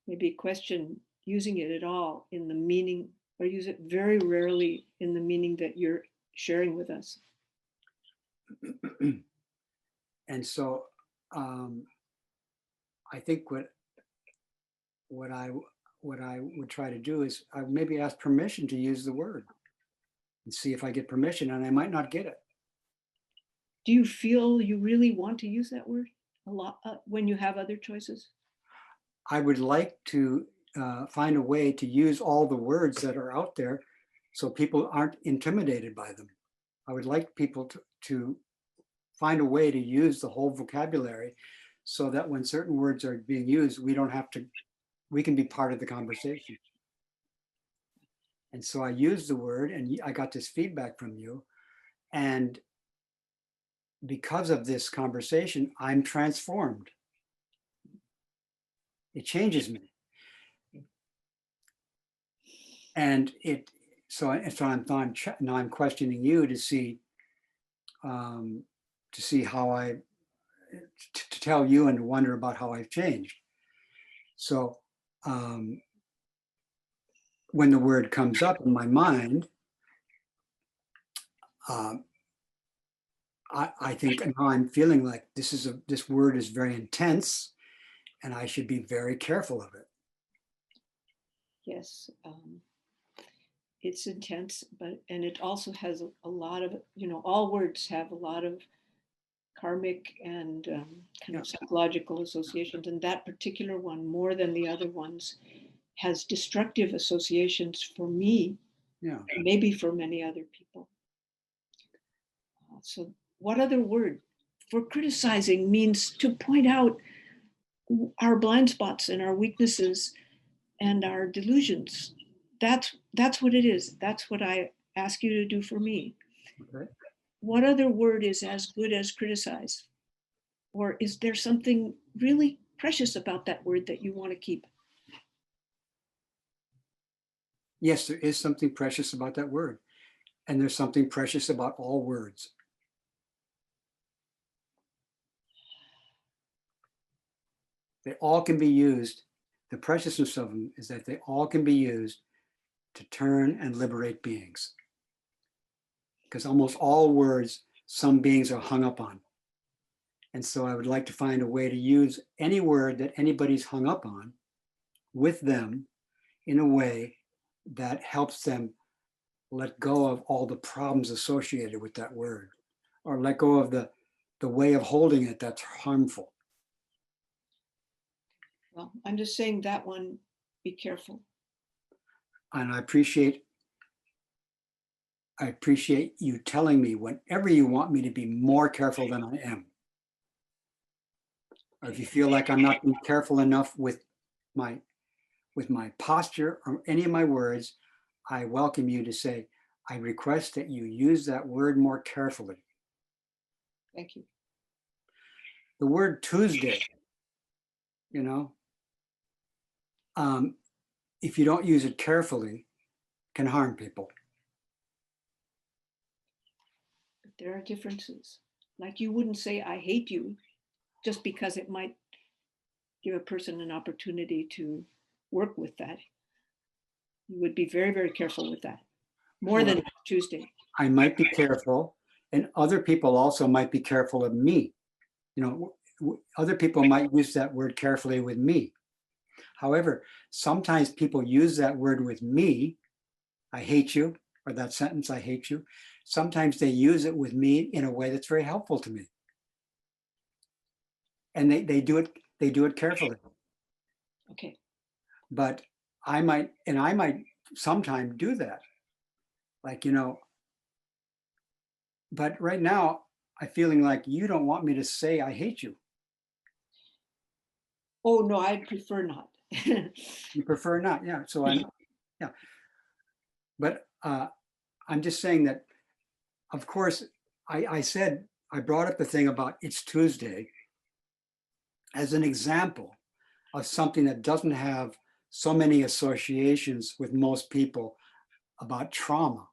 Maybe question using it at all in the meaning, or use it very rarely in the meaning that you're sharing with us. And so I think what I would try to do is I maybe ask permission to use the word and see if I get permission, and I might not get it. Do you feel you really want to use that word a lot when you have other choices? I would like to find a way to use all the words that are out there so people aren't intimidated by them. I would like people to find a way to use the whole vocabulary so that when certain words are being used, we don't have to, we can be part of the conversation. And so I used the word and I got this feedback from you. And because of this conversation, I'm transformed. It changes me. And so now I'm questioning you to see how to tell you and to wonder about how I've changed. So when the word comes up in my mind, I think now I'm feeling like this word is very intense and I should be very careful of it. Yes, it's intense, and it also has a lot of, all words have a lot of karmic and kind of psychological associations, and that particular one, more than the other ones, has destructive associations for me, Yeah. and maybe for many other people. So what other word for criticizing means to point out our blind spots and our weaknesses and our delusions. That's what it is. That's what I ask you to do for me. Okay. What other word is as good as criticize? Or is there something really precious about that word that you want to keep? Yes, there is something precious about that word. And there's something precious about all words. They all can be used. The preciousness of them is that they all can be used to turn and liberate beings. Because almost all words, some beings are hung up on. And so I would like to find a way to use any word that anybody's hung up on with them in a way that helps them let go of all the problems associated with that word, or let go of the way of holding it that's harmful. Well, I'm just saying that one, be careful. And I appreciate you telling me whenever you want me to be more careful than I am. Or if you feel like I'm not being careful enough with my posture or any of my words, I welcome you to say, I request that you use that word more carefully. Thank you. The word Tuesday, if you don't use it carefully, can harm people. But there are differences. Like you wouldn't say, I hate you, just because it might give a person an opportunity to work with that. You would be very, very careful with that. More than Tuesday. I might be careful, and other people also might be careful of me. Other people might use that word carefully with me. However, sometimes people use that word with me, I hate you, or that sentence, I hate you. Sometimes they use it with me in a way that's very helpful to me. And they do it carefully. Okay. But I might sometimes do that. Like, but right now I'm feeling like you don't want me to say I hate you. Oh no, I'd prefer not. You prefer not, yeah. So yeah. But I'm just saying that, of course, I brought up the thing about it's Tuesday as an example of something that doesn't have so many associations with most people about trauma.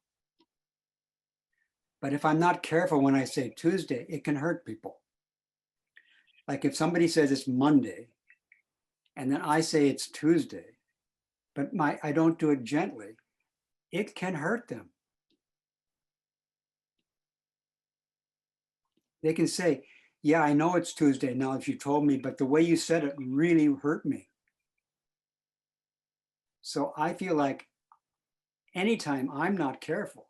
But if I'm not careful when I say Tuesday, it can hurt people. Like if somebody says it's Monday, and then I say it's Tuesday, but I don't do it gently, it can hurt them. They can say, yeah, I know it's Tuesday now that you told me, but the way you said it really hurt me. So I feel like anytime I'm not careful,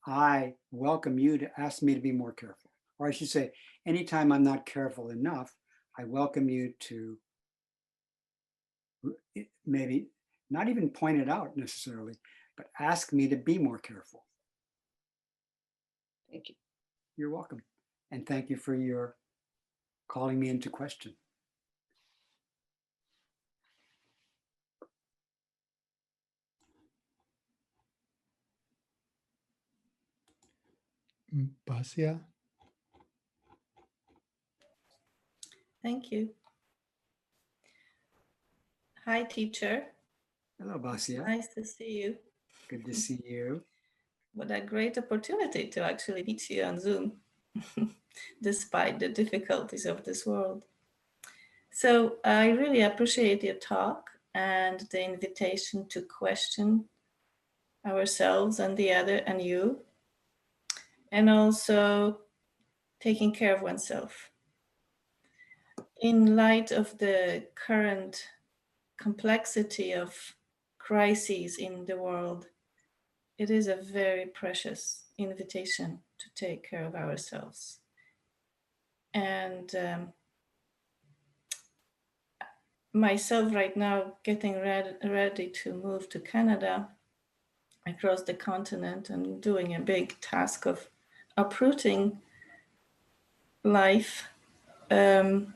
I welcome you to ask me to be more careful. Or I should say, anytime I'm not careful enough, I welcome you to maybe not even point it out necessarily, but ask me to be more careful. Thank you. You're welcome. And thank you for your calling me into question. Basia. Thank you. Hi, teacher. Hello, Basia. Nice to see you. Good to see you. What a great opportunity to actually meet you on Zoom, despite the difficulties of this world. So I really appreciate your talk and the invitation to question ourselves and the other and you, and also taking care of oneself. In light of the current complexity of crises in the world, it is a very precious invitation to take care of ourselves. And myself right now getting ready to move to Canada across the continent and doing a big task of uprooting life. I've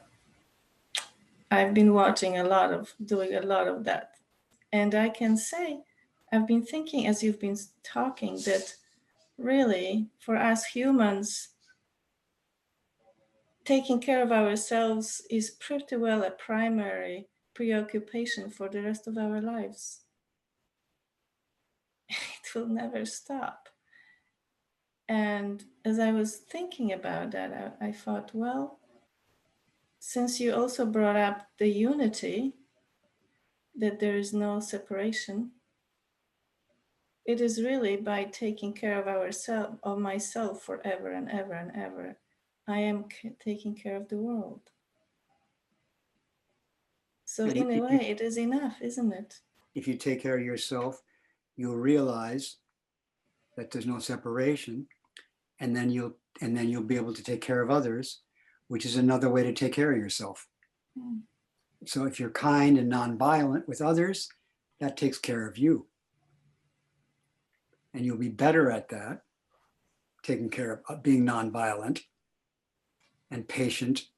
been doing a lot of that. And I can say, I've been thinking as you've been talking that really for us humans, taking care of ourselves is pretty well a primary preoccupation for the rest of our lives. It will never stop. And as I was thinking about that, I thought, well, since you also brought up the unity, that there is no separation, it is really by taking care of myself forever and ever and ever, I am taking care of the world. So in a way, it is enough, isn't it? If you take care of yourself, you'll realize that there's no separation, and then you'll be able to take care of others, which is another way to take care of yourself. Mm. So if you're kind and nonviolent with others, that takes care of you. And you'll be better at that, taking care of being nonviolent and patient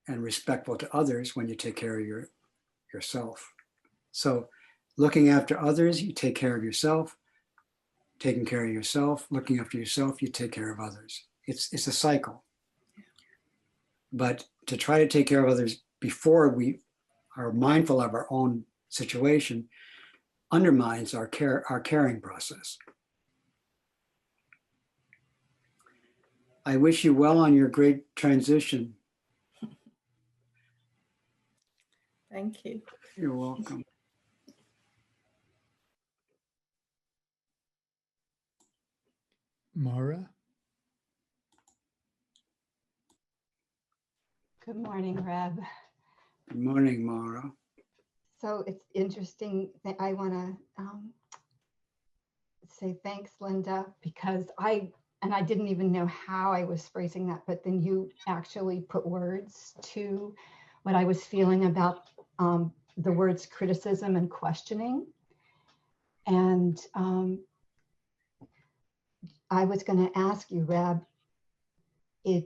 and respectful to others when you take care of yourself. So looking after others, you take care of yourself. Taking care of yourself, looking after yourself, you take care of others. It's a cycle. But to try to take care of others before we are mindful of our own situation undermines our caring process. I wish you well on your great transition. Thank you. You're welcome. Mara. Good morning, Reb. Good morning, Mara. So it's interesting that I want to say thanks, Linda, because I didn't even know how I was phrasing that, but then you actually put words to what I was feeling about the words criticism and questioning. And I was going to ask you, Reb, so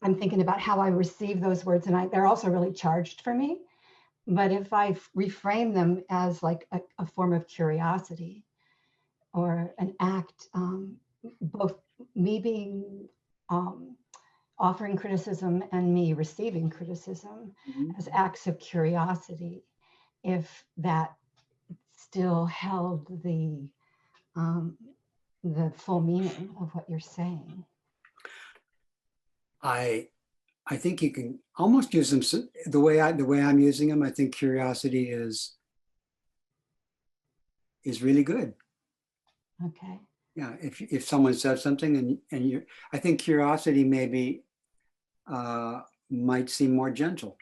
I'm thinking about how I receive those words, and they're also really charged for me. But if I reframe them as like a form of curiosity or an act, both me being offering criticism and me receiving criticism as acts of curiosity, if that still held the full meaning of what you're saying. I think you can almost use them the way I'm using them. I think curiosity is really good. Okay. Yeah, if someone says something and I think curiosity maybe might seem more gentle.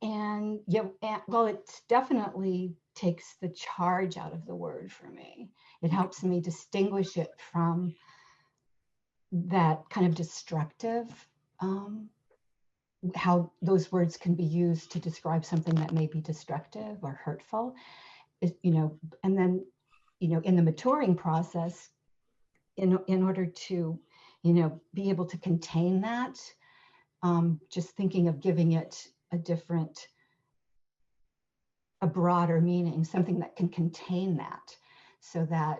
And yeah, well, it definitely takes the charge out of the word for me. It helps me distinguish it from that kind of destructive, how those words can be used to describe something that may be destructive or hurtful, and then in the maturing process, in order to, be able to contain that, just thinking of giving it a broader meaning, something that can contain that, so that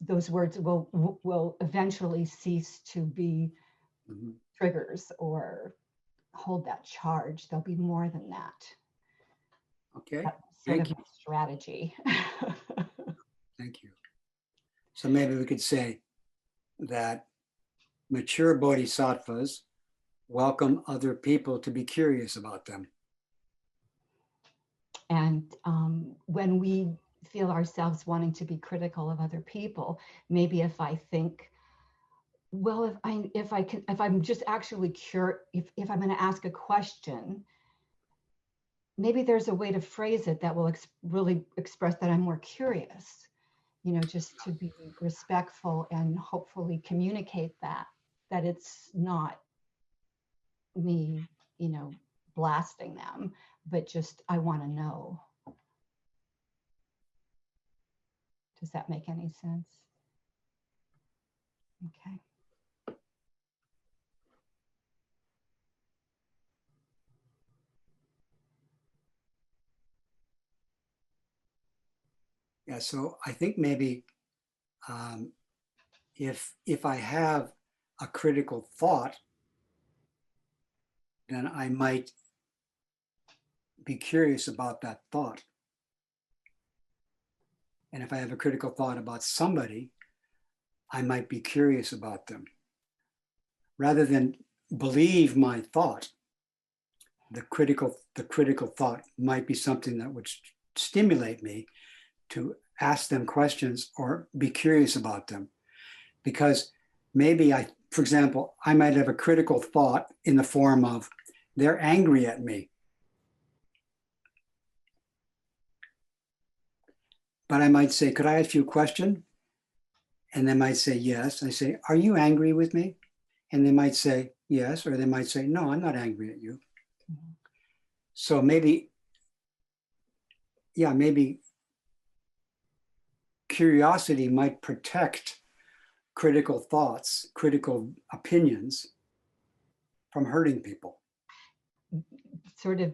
those words will eventually cease to be triggers or hold that charge. There'll be more than that. Okay, That's thank sort of my strategy. thank you. So maybe we could say that mature bodhisattvas welcome other people to be curious about them. And when we feel ourselves wanting to be critical of other people, maybe if I think, well, if I'm just actually curious, if I'm going to ask a question, maybe there's a way to phrase it that will really express that I'm more curious, just to be respectful and hopefully communicate that it's not me, blasting them, but just, I want to know. Does that make any sense? Okay. Yeah, so I think maybe if I have a critical thought, then I might be curious about that thought. And if I have a critical thought about somebody, I might be curious about them. Rather than believe my thought, the critical thought might be something that would stimulate me to ask them questions or be curious about them. Because maybe for example, I might have a critical thought in the form of, they're angry at me. But I might say, could I ask you a question? And they might say, yes. I say, are you angry with me? And they might say, yes. Or they might say, no, I'm not angry at you. So maybe curiosity might protect critical thoughts, critical opinions from hurting people. Sort of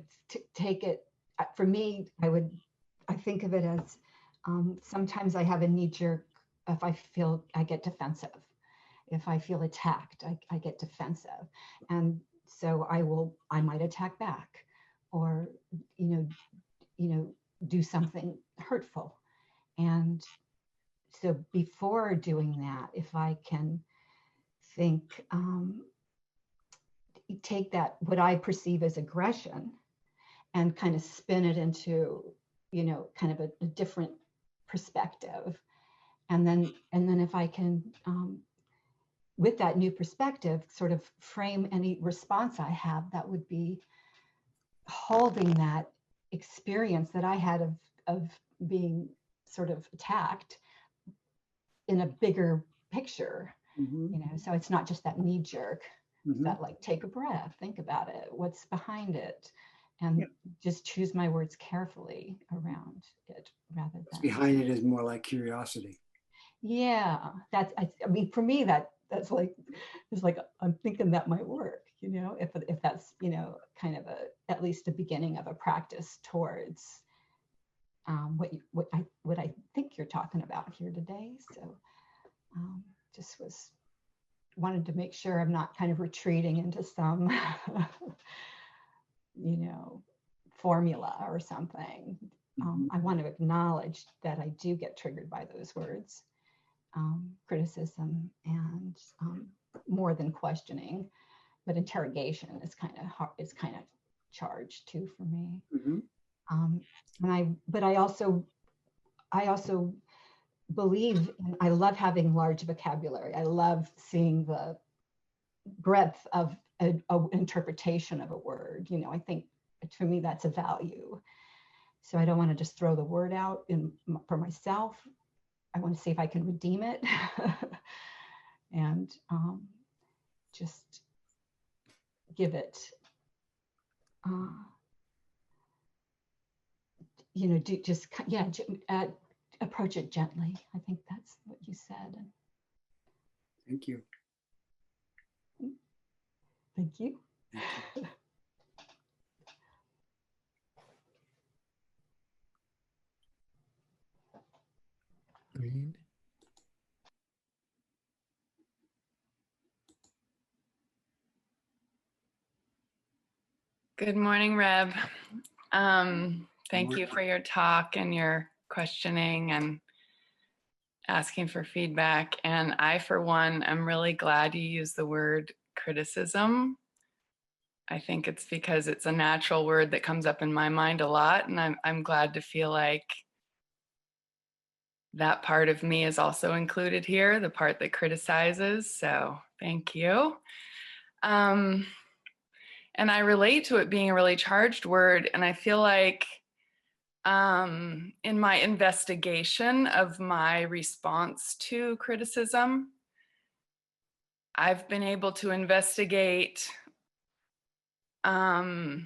take it, for me, I think of it as, sometimes I have a knee jerk. If I get defensive. If I feel attacked, I get defensive. And so I might attack back, or, do something hurtful. And so before doing that, if I can think, take that, what I perceive as aggression, and kind of spin it into, kind of a different perspective. And then if I can, with that new perspective, sort of frame any response I have, that would be holding that experience that I had of being sort of attacked in a bigger picture, so it's not just that knee jerk, that like, take a breath, think about it, what's behind it, and just choose my words carefully around it, rather than. What's behind it is more like curiosity. Yeah, that's, I mean, for me, that's like, it's like, I'm thinking that might work, if that's, kind of at least the beginning of a practice towards what I think you're talking about here today. So just wanted to make sure I'm not kind of retreating into some, formula or something. I want to acknowledge that I do get triggered by those words. Criticism and more than questioning, but interrogation is kind of charged too for me. But I also believe I love having large vocabulary. I love seeing the breadth of an interpretation of a word. I think for me that's a value. So I don't want to just throw the word out for myself. I want to see if I can redeem it and just give it, approach it gently. I think that's what you said. Thank you. Thank you. Thank you. Green. Good morning, Reb. Thank you for your talk and your questioning and asking for feedback. And I, for one, am really glad you used the word criticism. I think it's because it's a natural word that comes up in my mind a lot. And I'm glad to feel like that part of me is also included here, the part that criticizes. So thank you. And I relate to it being a really charged word. And I feel like in my investigation of my response to criticism, I've been able to investigate, I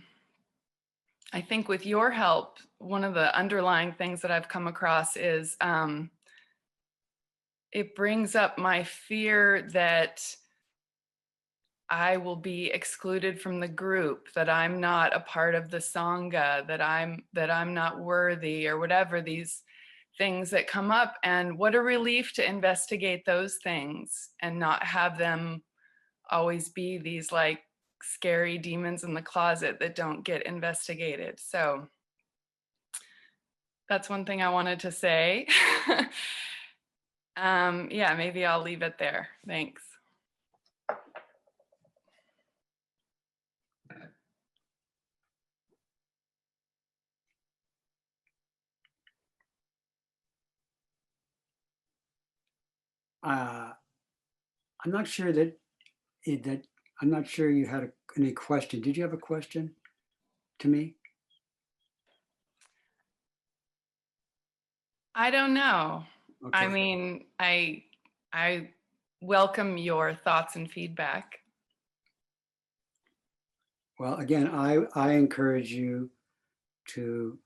think with your help, one of the underlying things that I've come across is it brings up my fear that I will be excluded from the group, that I'm not a part of the Sangha, that I'm not worthy, or whatever these things that come up. And what a relief to investigate those things and not have them always be these like scary demons in the closet that don't get investigated. So that's one thing I wanted to say. Yeah, maybe I'll leave it there. Thanks. I'm not sure I'm not sure you had any question. Did you have a question to me? I don't know. Okay. I mean, I welcome your thoughts and feedback. Well, again, I encourage you to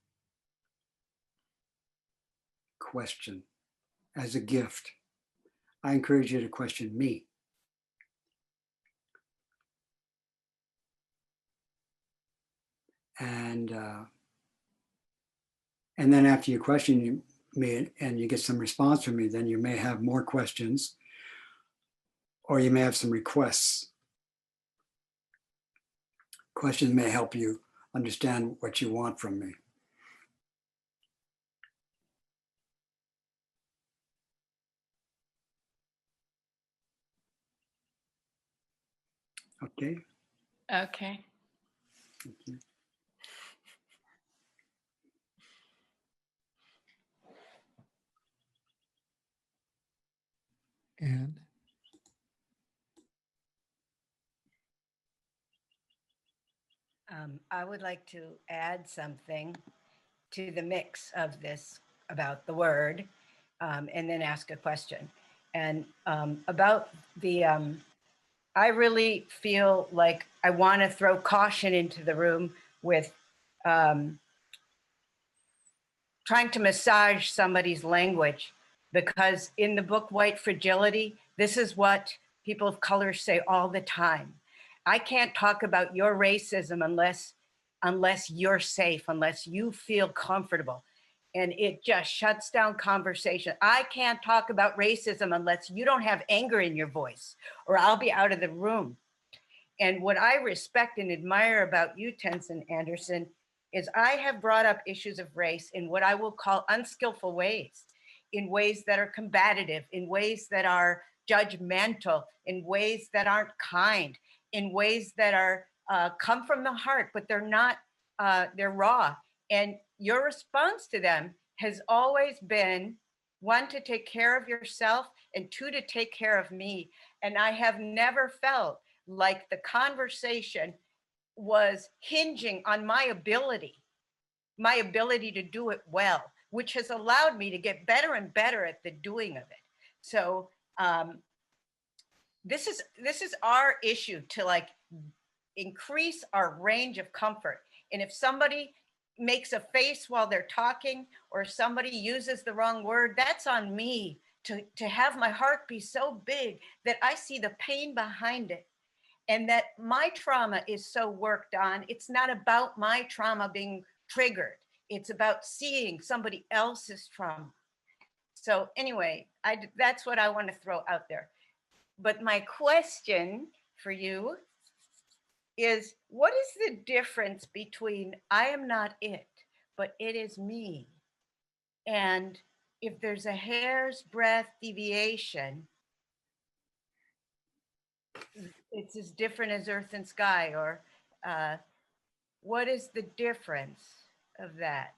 question as a gift. I encourage you to question me. And then after you question me and you get some response from me, then you may have more questions, or you may have some requests. Questions may help you understand what you want from me. Okay. Okay. Thank you. And I would like to add something to the mix of this about the word, and then ask a question. And about the, I really feel like I want to throw caution into the room with trying to massage somebody's language, because in the book White Fragility, this is what people of color say all the time. I can't talk about your racism unless you're safe, unless you feel comfortable. And it just shuts down conversation. I can't talk about racism unless you don't have anger in your voice, or I'll be out of the room. And what I respect and admire about you, Tenzin Anderson, is I have brought up issues of race in what I will call unskillful ways, in ways that are combative, in ways that are judgmental, in ways that aren't kind, in ways that are come from the heart, but they're not, they're raw. And your response to them has always been, one, to take care of yourself, and two, to take care of me. And I have never felt like the conversation was hinging on my ability to do it well, which has allowed me to get better and better at the doing of it. So this is our issue, to like increase our range of comfort. And if somebody makes a face while they're talking, or somebody uses the wrong word, that's on me to have my heart be so big that I see the pain behind it. And that my trauma is so worked on. It's not about my trauma being triggered. It's about seeing somebody else's trauma. So anyway, that's what I want to throw out there. But my question for you is, what is the difference between I am not it, but it is me? And if there's a hair's breadth deviation, it's as different as earth and sky, or what is the difference of that?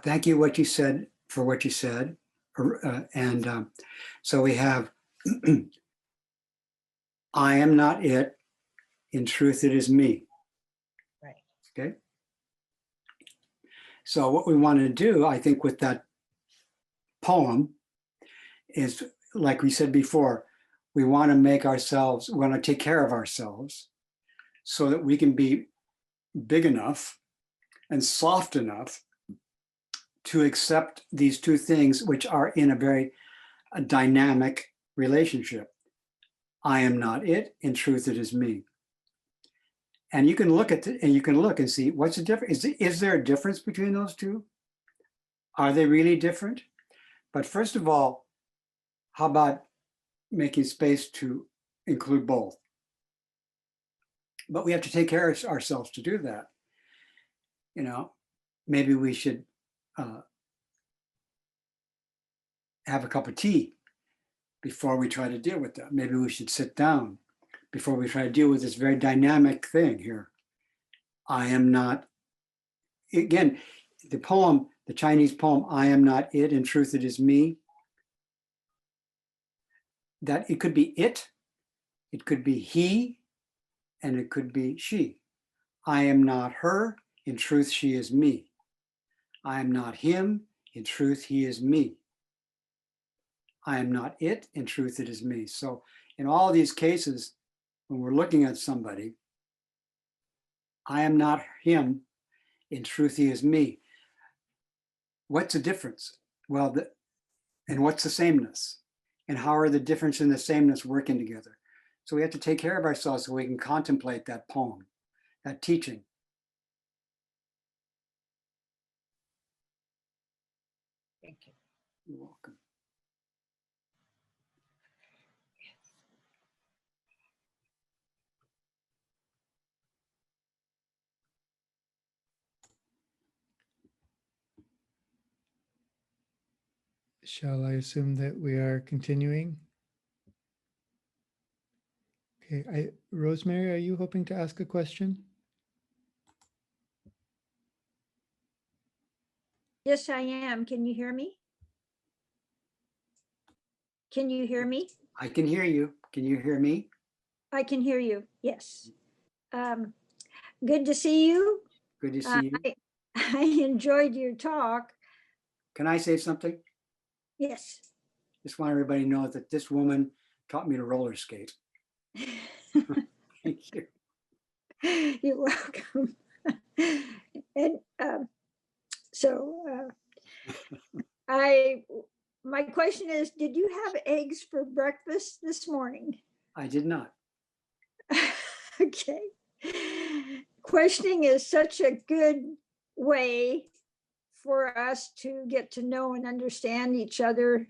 Thank you what you said for what you said. So we have, I am not it. In truth, it is me. Right. Okay. So what we want to do, I think, with that poem is, like we said before, we want to make ourselves, we want to take care of ourselves so that we can be big enough and soft enough to accept these two things, which are in a very dynamic relationship. I am not it. In truth, it is me. And you can look at and you can look and see what's the difference. Is there a difference between those two? Are they really different? But first of all, how about making space to include both? But we have to take care of ourselves to do that. You know, maybe we should have a cup of tea before we try to deal with that. Maybe we should sit down before we try to deal with this very dynamic thing here. I am not, again, the poem, the Chinese poem, I am not it, in truth it is me. That it could be it could be he, and it could be she. I am not her, in truth she is me. I am not him, in truth he is me. I am not it, in truth it is me. So in all these cases, when we're looking at somebody, I am not him, in truth he is me. What's the difference? Well, and what's the sameness? And how are the difference and the sameness working together? So we have to take care of ourselves so we can contemplate that poem, that teaching. Thank you. You're welcome. Shall I assume that we are continuing? Okay, Rosemary, are you hoping to ask a question? Yes, I am. Can you hear me? Can you hear me? I can hear you. Can you hear me? I can hear you. Yes. Good to see you. Good to see you. I enjoyed your talk. Can I say something? Yes. Just want everybody to know that this woman taught me to roller skate. Thank you. You're welcome. And my question is, did you have eggs for breakfast this morning? I did not. Okay. Questioning is such a good way for us to get to know and understand each other,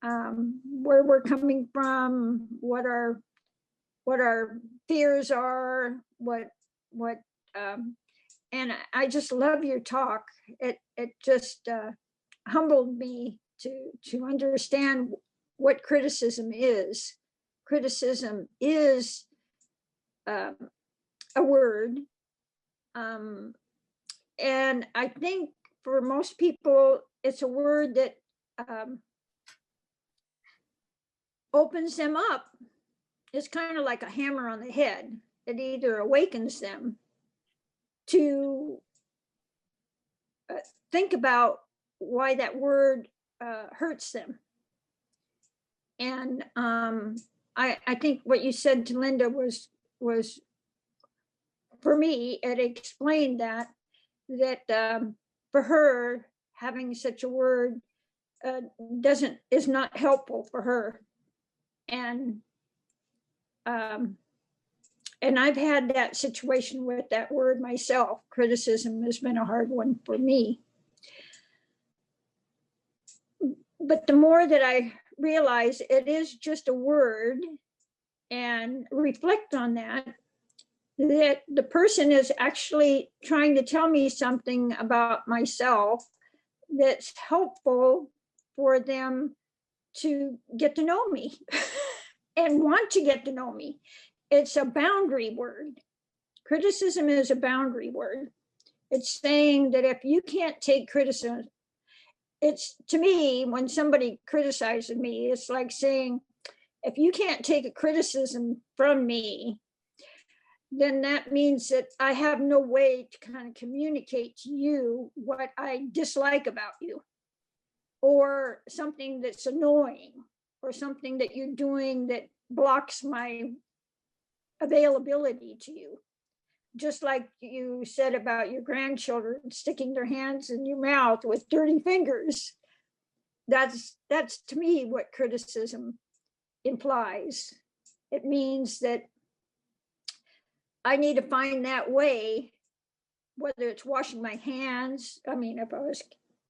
where we're coming from, what our fears are, and I just love your talk. It just humbled me to understand what criticism is. Criticism is a word, and I think for most people, it's a word that opens them up. It's kind of like a hammer on the head. It either awakens them to think about why that word hurts them. And I think what you said to Linda was for me, it explained that for her, having such a word is not helpful for her. And I've had that situation with that word myself. Criticism has been a hard one for me. But the more that I realize it is just a word and reflect on that the person is actually trying to tell me something about myself that's helpful for them to get to know me and want to get to know me. It's a boundary word. Criticism is a boundary word. It's saying that if you can't take criticism, it's, to me, when somebody criticizes me, it's like saying, if you can't take a criticism from me, then that means that I have no way to kind of communicate to you what I dislike about you, or something that's annoying, or something that you're doing that blocks my availability to you. Just like you said about your grandchildren sticking their hands in your mouth with dirty fingers. That's to me what criticism implies. It means that I need to find that way, whether it's washing my hands, I mean, if I was,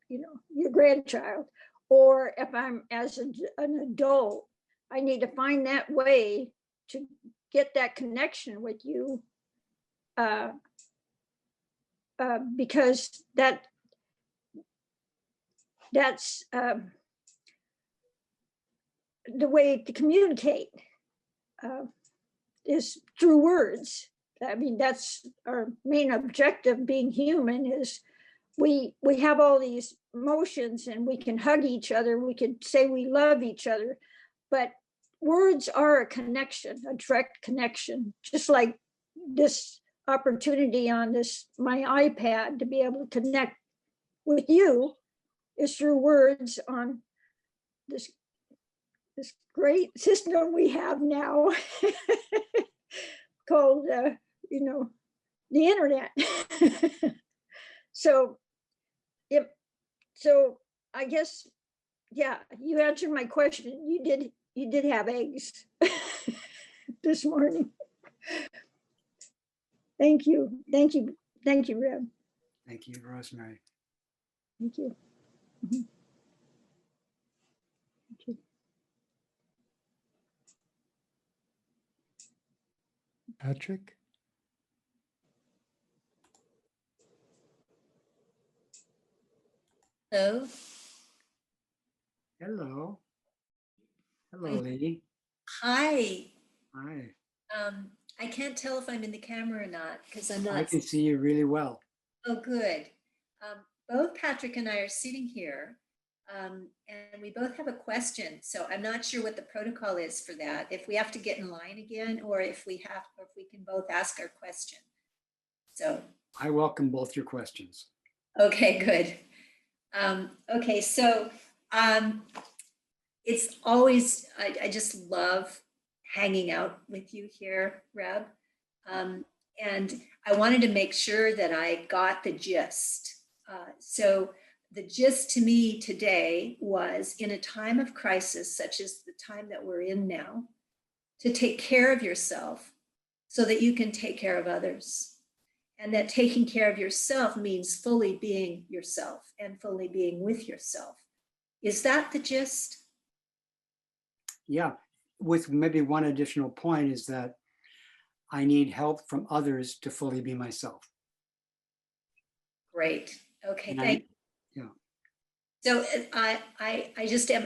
your grandchild, or if I'm as an adult, I need to find that way to get that connection with you, because that's the way to communicate is through words. I mean, that's our main objective being human, is we have all these emotions and we can hug each other, we can say we love each other, but words are a connection, a direct connection, just like this opportunity on my iPad to be able to connect with you is through words on this great system we have now called the internet. So I guess, yeah, you answered my question. You did have eggs this morning. Thank you, Reb. Thank you, Rosemary. Thank you. Mhm. Thank you. Patrick? Hello. Hello. Hello, Lee. Hi. Hi. I can't tell if I'm in the camera or not because I'm I not. can see you really well. Oh, good. Both Patrick and I are sitting here, and we both have a question. So I'm not sure what the protocol is for that. If we have to get in line again, or if we can both ask our question. So I welcome both your questions. okay, good. Okay, so it's always, I just love hanging out with you here, Reb. And I wanted to make sure that I got the gist. So the gist to me today was, in a time of crisis, such as the time that we're in now, to take care of yourself so that you can take care of others. And that taking care of yourself means fully being yourself and fully being with yourself. Is that the gist? Yeah, with maybe one additional point is that I need help from others to fully be myself. Great. Okay, And thank you. Yeah. So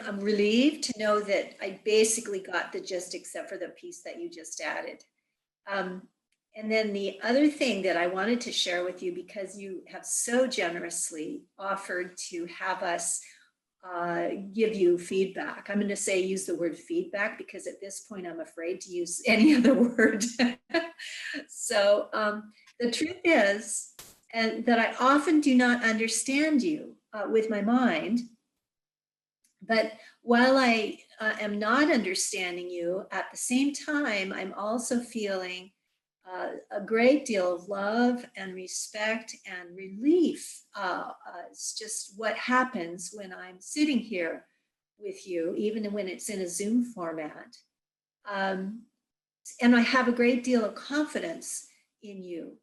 I'm relieved to know that I basically got the gist, except for the piece that you just added. And then the other thing that I wanted to share with you, because you have so generously offered to have us give you feedback. I'm going to use the word feedback, because at this point I'm afraid to use any other word. So the truth is, and that I often do not understand you with my mind, But while I am not understanding you, at the same time, I'm also feeling a great deal of love and respect and relief. It's just what happens when I'm sitting here with you, even when it's in a Zoom format. And I have a great deal of confidence in you.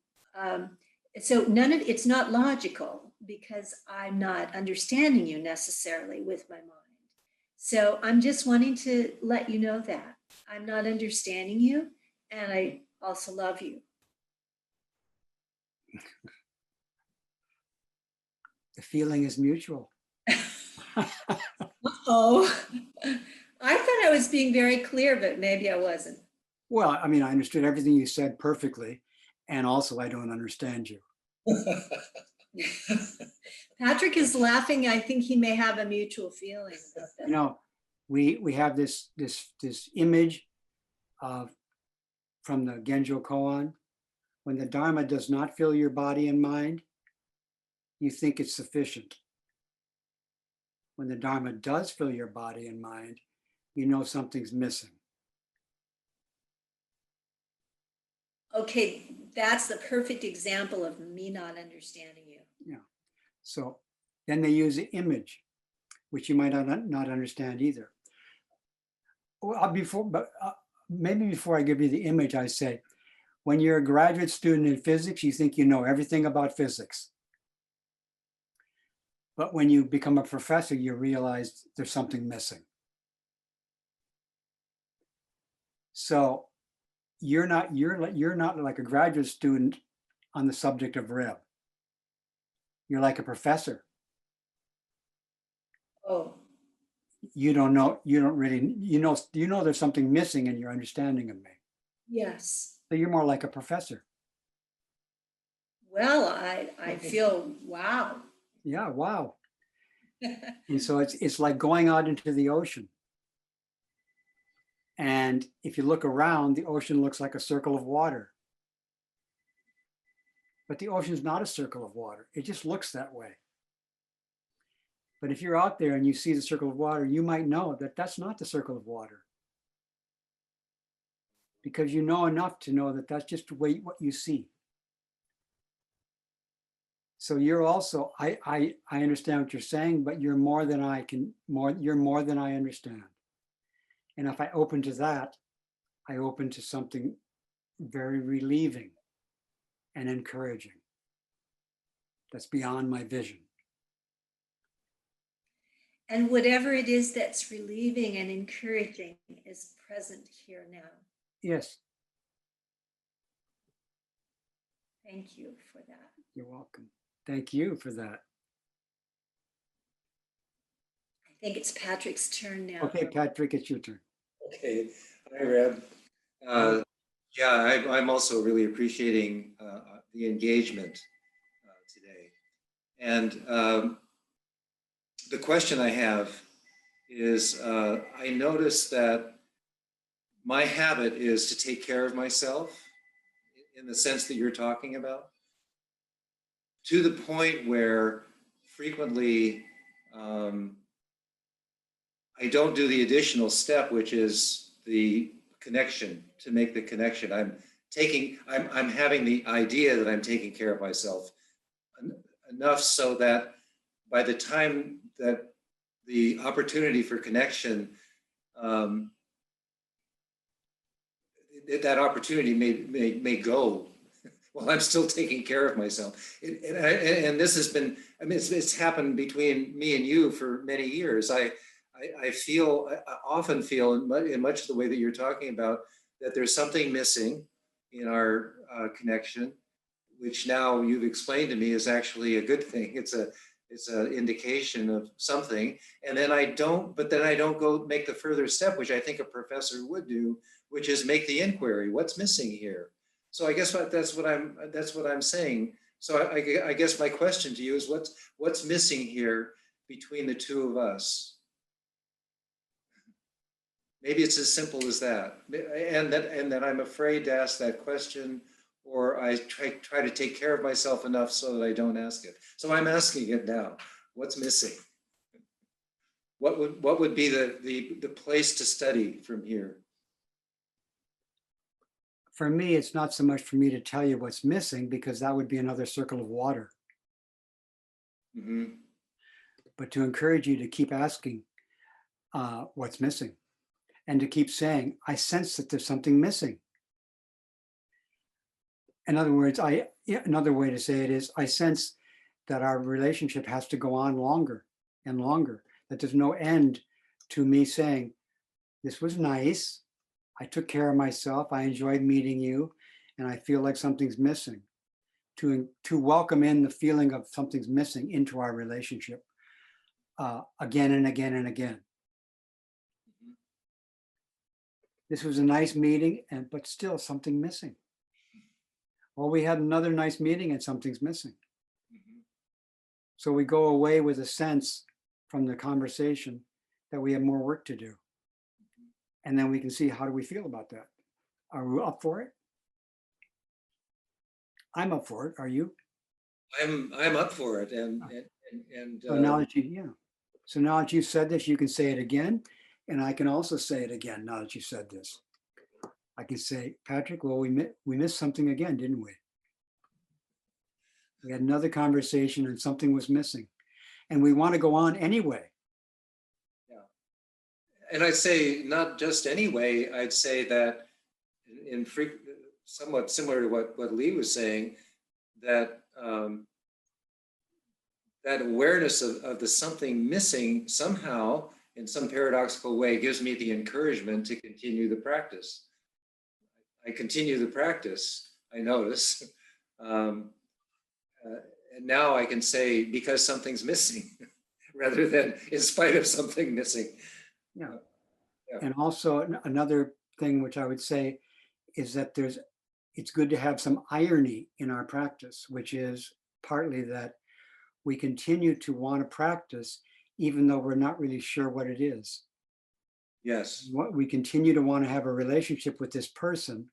So it's not logical because I'm not understanding you necessarily with my mind. So I'm just wanting to let you know that I'm not understanding you, and I also love you. The feeling is mutual. Oh, I thought I was being very clear, but maybe I wasn't. Well, I mean, I understood everything you said perfectly. And also, I don't understand you. Patrick is laughing. I think he may have a mutual feeling about that. You know, we have this image from the Genjo Koan. When the Dharma does not fill your body and mind, you think it's sufficient. When the Dharma does fill your body and mind, you know something's missing. Okay, that's the perfect example of me not understanding you. Yeah. So then they use the image, which you might not understand either. Well, maybe before I give you the image, I say, when you're a graduate student in physics, you think you know everything about physics. But when you become a professor, you realize there's something missing. So you're not like a graduate student on the subject of Reb. You're like a professor. Oh, You don't know there's something missing in your understanding of me. yes. So you're more like a professor. Well, I feel, wow. Yeah, wow. And so it's like going out into the ocean. And if you look around, the ocean looks like a circle of water. But the ocean is not a circle of water. It just looks that way. But if you're out there and you see the circle of water, you might know that that's not the circle of water. Because you know enough to know that that's just what you see. So you're also, I understand what you're saying, but you're more than you're more than I understand. And if I open to that, I open to something very relieving and encouraging. That's beyond my vision. And whatever it is that's relieving and encouraging is present here now. Yes. Thank you for that. You're welcome. Thank you for that. I think it's Patrick's turn now. Okay, Patrick, it's your turn. Okay. Hi, Reb. Yeah, I'm also really appreciating the engagement today. And the question I have is, I noticed that my habit is to take care of myself in the sense that you're talking about, to the point where frequently I don't do the additional step, which is the connection, to make the connection. I'm having the idea that I'm taking care of myself enough so that by the time that the opportunity for connection, that opportunity may go while I'm still taking care of myself. And this has been, I mean, it's happened between me and you for many years. I often feel in much of the way that you're talking about that there's something missing in our connection, which now you've explained to me is actually a good thing. It's an indication of something. And then I don't go make the further step, which I think a professor would do, which is make the inquiry. What's missing here? So I guess that's what I'm saying. So I guess my question to you is what's missing here between the two of us? Maybe it's as simple as that. And that I'm afraid to ask that question, or I try to take care of myself enough so that I don't ask it. So I'm asking it now. What's missing? what would be the place to study from here? For me, it's not so much for me to tell you what's missing, because that would be another circle of water, Mm-hmm. but to encourage you to keep asking what's missing, and to keep saying, I sense that there's something missing. In other words, another way to say it is, I sense that our relationship has to go on longer and longer, that there's no end to me saying, this was nice, I took care of myself, I enjoyed meeting you, and I feel like something's missing. To welcome in the feeling of something's missing into our relationship again and again and again. This was a nice meeting, but still something missing. Well, we had another nice meeting and something's missing. So we go away with a sense from the conversation that we have more work to do. And then we can see, how do we feel about that? Are we up for it? I'm up for it. Are you? I'm up for it. And So now that so now that you've said this, you can say it again. And I can also say it again now that you said this. I can say, Patrick, well, we missed something again, didn't we? We had another conversation and something was missing. And we want to go on anyway. Yeah. And I'd say not just anyway, I'd say that somewhat similar to what Lee was saying, that that awareness of the something missing somehow in some paradoxical way gives me the encouragement to continue the practice. I continue the practice, I notice. And now I can say, because something's missing, rather than in spite of something missing. Yeah. And also another thing which I would say is that it's good to have some irony in our practice, which is partly that we continue to want to practice even though we're not really sure what it is. Yes. We continue to want to have a relationship with this person,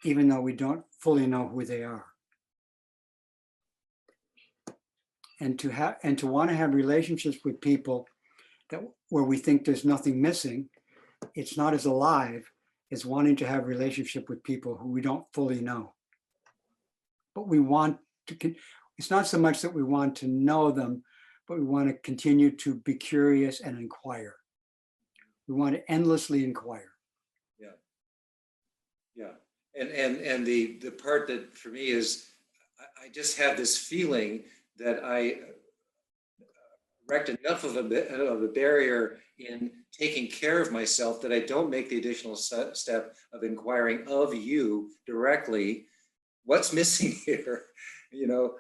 even though we don't fully know who they are. And to want to have relationships with people where we think there's nothing missing, it's not as alive as wanting to have a relationship with people who we don't fully know. But we want to, it's not so much that we want to know them, but we want to continue to be curious and inquire. We want to endlessly inquire. Yeah. Yeah. And the part that for me is, I just have this feeling that I erect enough of a barrier in taking care of myself that I don't make the additional step of inquiring of you directly. What's missing here? You know,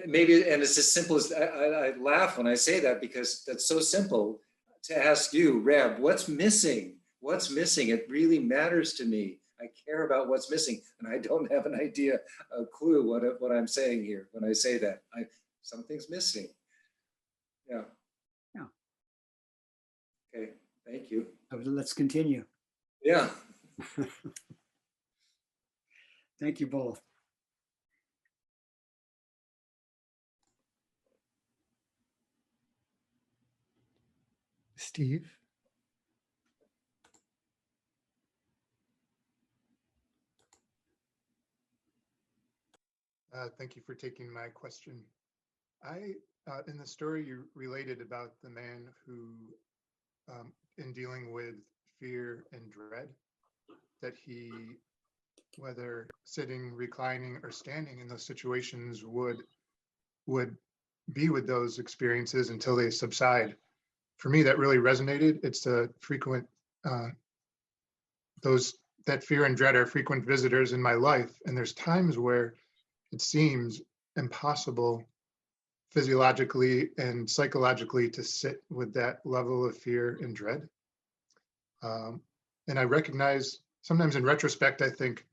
maybe, and it's as simple as, I laugh when I say that, because that's so simple to ask you, Reb, what's missing? What's missing? It really matters to me. I care about what's missing, and I don't have an idea, a clue what I'm saying here when I say that. Something's missing. Yeah. Yeah. Okay, thank you. So let's continue. Yeah. Thank you both. Steve? Thank you for taking my question. In the story you related about the man who, in dealing with fear and dread, that he, whether sitting, reclining, or standing in those situations, would be with those experiences until they subside. For me, that really resonated. It's a frequent, that fear and dread are frequent visitors in my life. And there's times where it seems impossible physiologically and psychologically to sit with that level of fear and dread. And I recognize sometimes in retrospect, I think,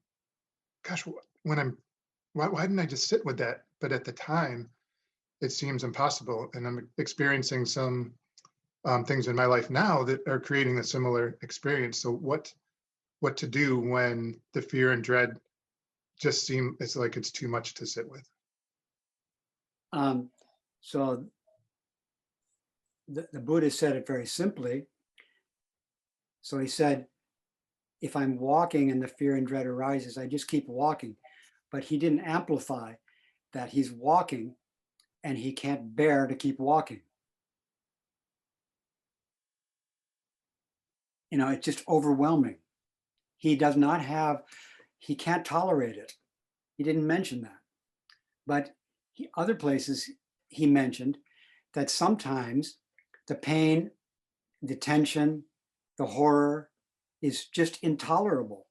gosh, why didn't I just sit with that? But at the time, it seems impossible. And I'm experiencing some things in my life now that are creating a similar experience. So what to do when the fear and dread just seem, it's like it's too much to sit with? So the Buddha said it very simply. So he said, if I'm walking and the fear and dread arises, I just keep walking. But he didn't amplify that he's walking and he can't bear to keep walking. You know, it's just overwhelming. He does not have, he can't tolerate it. He didn't mention that. But other places he mentioned that sometimes the pain, the tension, the horror is just intolerable.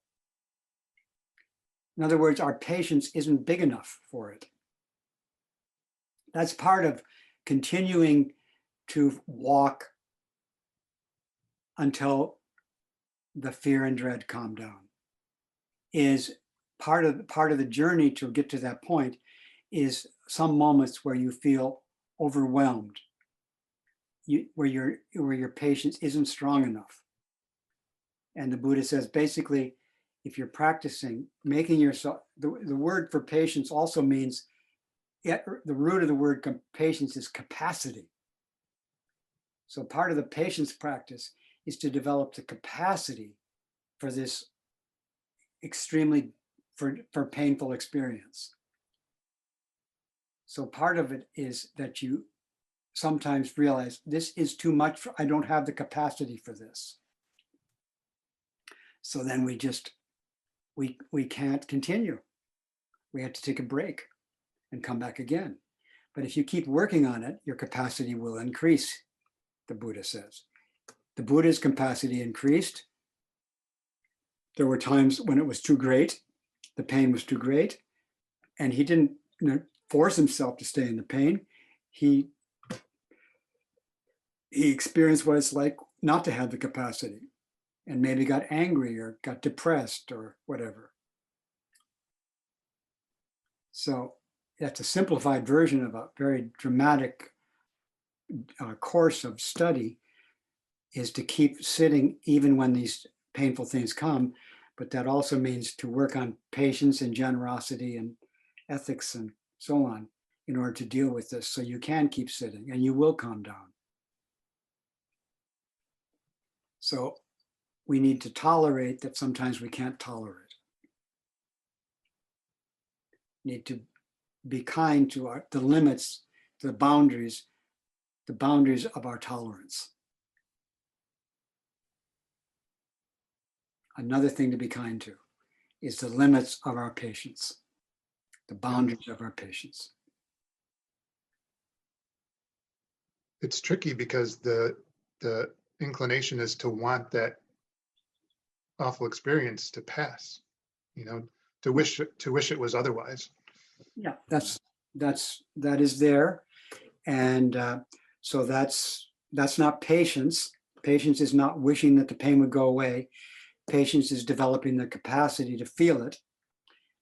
In other words, our patience isn't big enough for it. That's part of continuing to walk until the fear and dread calm down. Is part of the journey to get to that point is some moments where you feel overwhelmed, where your patience isn't strong enough. And the Buddha says, basically, if you're practicing, making yourself, the word for patience also means, the root of the word patience is capacity. So part of the patience practice is to develop the capacity for this extremely, for painful experience. So part of it is that you sometimes realize this is too much, I don't have the capacity for this. So then we can't continue. We have to take a break and come back again. But if you keep working on it, your capacity will increase, the Buddha says. The Buddha's capacity increased. There were times when it was too great, the pain was too great, and he didn't force himself to stay in the pain. He experienced what it's like not to have the capacity, and maybe got angry or got depressed or whatever. So that's a simplified version of a very dramatic course of study, is to keep sitting even when these painful things come. But that also means to work on patience and generosity and ethics and so on in order to deal with this. So you can keep sitting and you will calm down. So we need to tolerate that sometimes we can't tolerate. Need to be kind to the limits, the boundaries of our tolerance. Another thing to be kind to is the limits of our patience, the boundaries of our patience. It's tricky because the inclination is to want that awful experience to pass, to wish it was otherwise. Yeah, that is there. And so that's not patience. Patience is not wishing that the pain would go away. Patience is developing the capacity to feel it.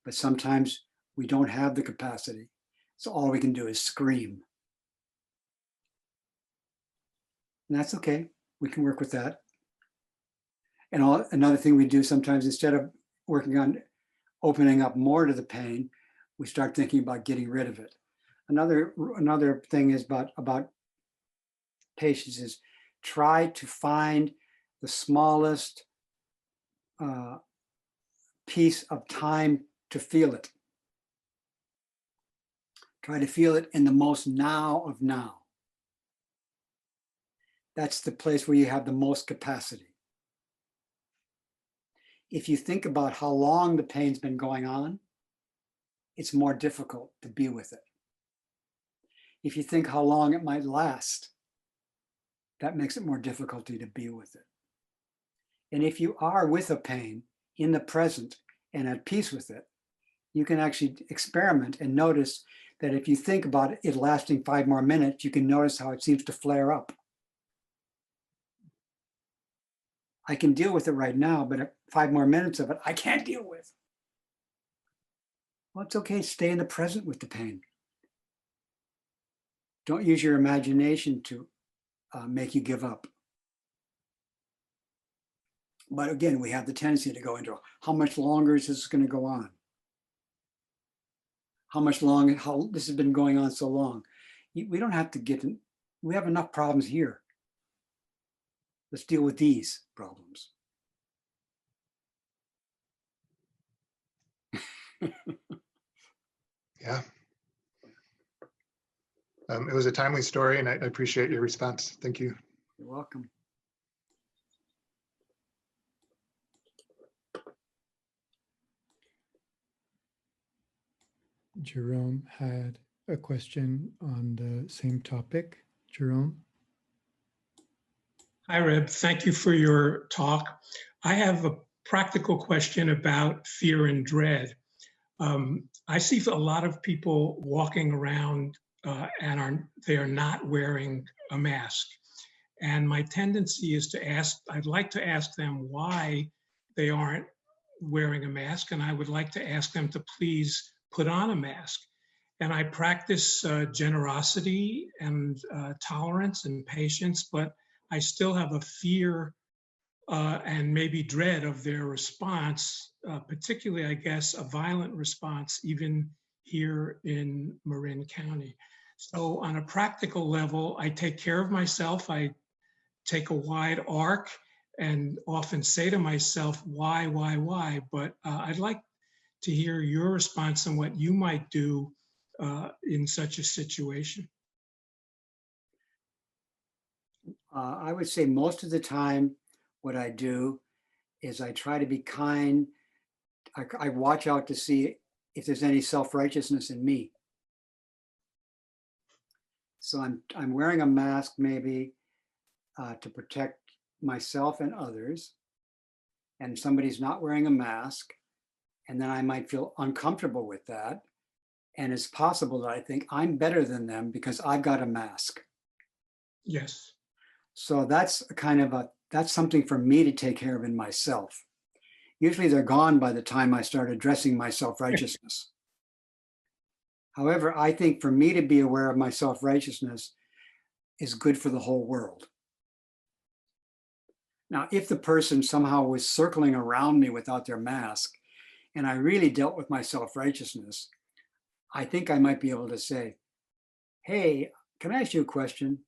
But sometimes we don't have the capacity. So all we can do is scream. And that's okay. We can work with that. And another thing we do sometimes, instead of working on opening up more to the pain, we start thinking about getting rid of it. Another thing is about patience is try to find the smallest piece of time to feel it. Try to feel it in the most now of now. That's the place where you have the most capacity. If you think about how long the pain's been going on, it's more difficult to be with it. If you think how long it might last, that makes it more difficult to be with it. And if you are with a pain in the present and at peace with it, you can actually experiment and notice that if you think about it lasting 5 more minutes, you can notice how it seems to flare up. I can deal with it right now, but 5 more minutes of it, I can't deal with. Well, it's okay, stay in the present with the pain. Don't use your imagination to make you give up. But again, we have the tendency to go into how much longer is this going to go on? How this has been going on so long? We don't have to get in, we have enough problems here. Let's deal with these problems. Yeah. It was a timely story, and I appreciate your response. Thank you. You're welcome. Jerome had a question on the same topic. Jerome? Hi, Reb. Thank you for your talk. I have a practical question about fear and dread. I see a lot of people walking around and they are not wearing a mask. And my tendency is to ask, I'd like to ask them why they aren't wearing a mask. And I would like to ask them to please put on a mask. And I practice generosity and tolerance and patience, but I still have a fear and maybe dread of their response, particularly, I guess, a violent response, even here in Marin County. So on a practical level, I take care of myself. I take a wide arc and often say to myself, why? But I'd like to hear your response on what you might do in such a situation. I would say most of the time, what I do is I try to be kind. I watch out to see if there's any self-righteousness in me. So I'm wearing a mask maybe to protect myself and others. And somebody's not wearing a mask, and then I might feel uncomfortable with that. And it's possible that I think I'm better than them because I've got a mask. Yes. So that's that's something for me to take care of in myself. Usually they're gone by the time I start addressing my self-righteousness. However, I think for me to be aware of my self-righteousness is good for the whole world. Now, if the person somehow was circling around me without their mask, and I really dealt with my self-righteousness, I think I might be able to say, hey, can I ask you a question?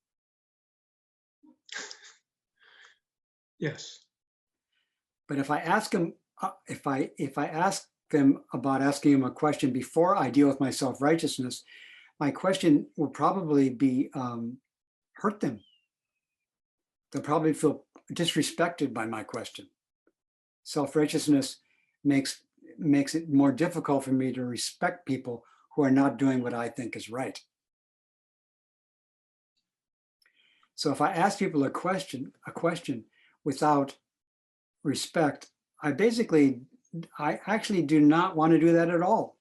Yes. But if I ask them, if I ask them about asking them a question before I deal with my self-righteousness, my question will probably be hurt them. They'll probably feel disrespected by my question. Self-righteousness makes it more difficult for me to respect people who are not doing what I think is right. So if I ask people a question without respect, I actually do not want to do that at all.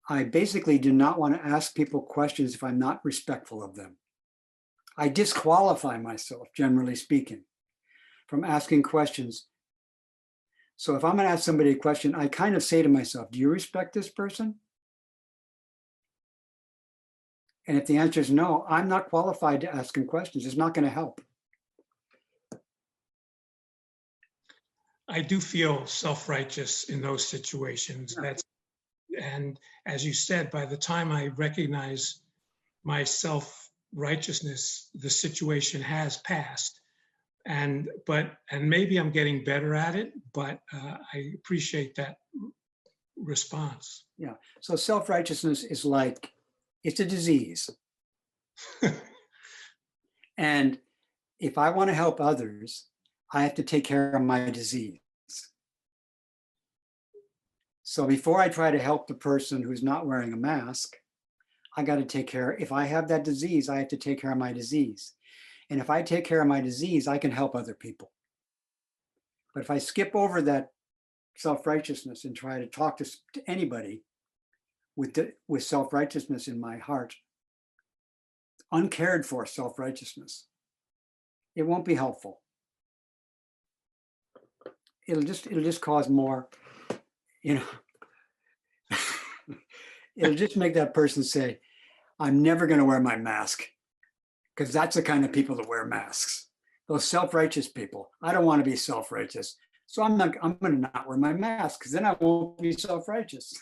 I basically do not want to ask people questions if I'm not respectful of them. I disqualify myself, generally speaking, from asking questions. So if I'm going to ask somebody a question, I kind of say to myself, do you respect this person? And if the answer is no, I'm not qualified to ask him questions. It's not going to help. I do feel self-righteous in those situations. And as you said, by the time I recognize my self-righteousness, the situation has passed. And maybe I'm getting better at it, but I appreciate that response. Yeah. So self-righteousness is like, it's a disease. And if I want to help others, I have to take care of my disease. So before I try to help the person who's not wearing a mask, I got to take care, if I have that disease, I have to take care of my disease. And if I take care of my disease, I can help other people. But if I skip over that self-righteousness and try to talk to anybody with self-righteousness in my heart, uncared for self-righteousness, it won't be helpful. It'll just cause more, it'll just make that person say, I'm never going to wear my mask, because that's the kind of people that wear masks. Those self-righteous people. I don't want to be self-righteous, so I'm going to not wear my mask, because then I won't be self-righteous.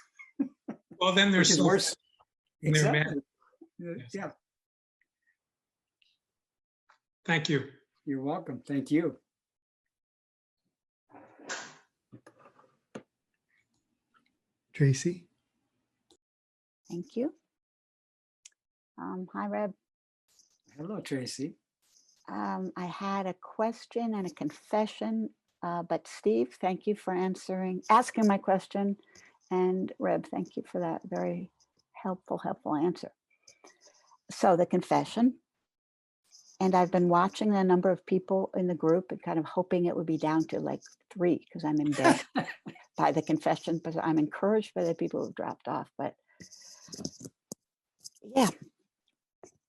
Well, then there's which is worse. Exactly. Yeah. Thank you. You're welcome. Thank you. Tracy? Thank you. Hi, Reb. Hello, Tracy. I had a question and a confession, but Steve, thank you for asking my question. And Reb, thank you for that very helpful answer. So the confession, and I've been watching the number of people in the group and kind of hoping it would be down to like 3 because I'm embarrassed by the confession, but I'm encouraged by the people who've dropped off. But yeah,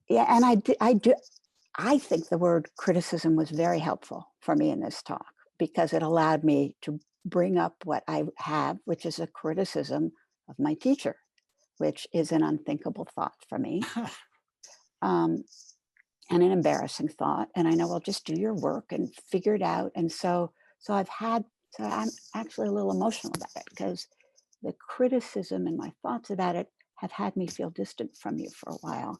and I think the word criticism was very helpful for me in this talk because it allowed me to bring up what I have, which is a criticism of my teacher, which is an unthinkable thought for me. And an embarrassing thought. And I know, well, just do your work and figure it out. And so I'm actually a little emotional about it because the criticism and my thoughts about it have had me feel distant from you for a while.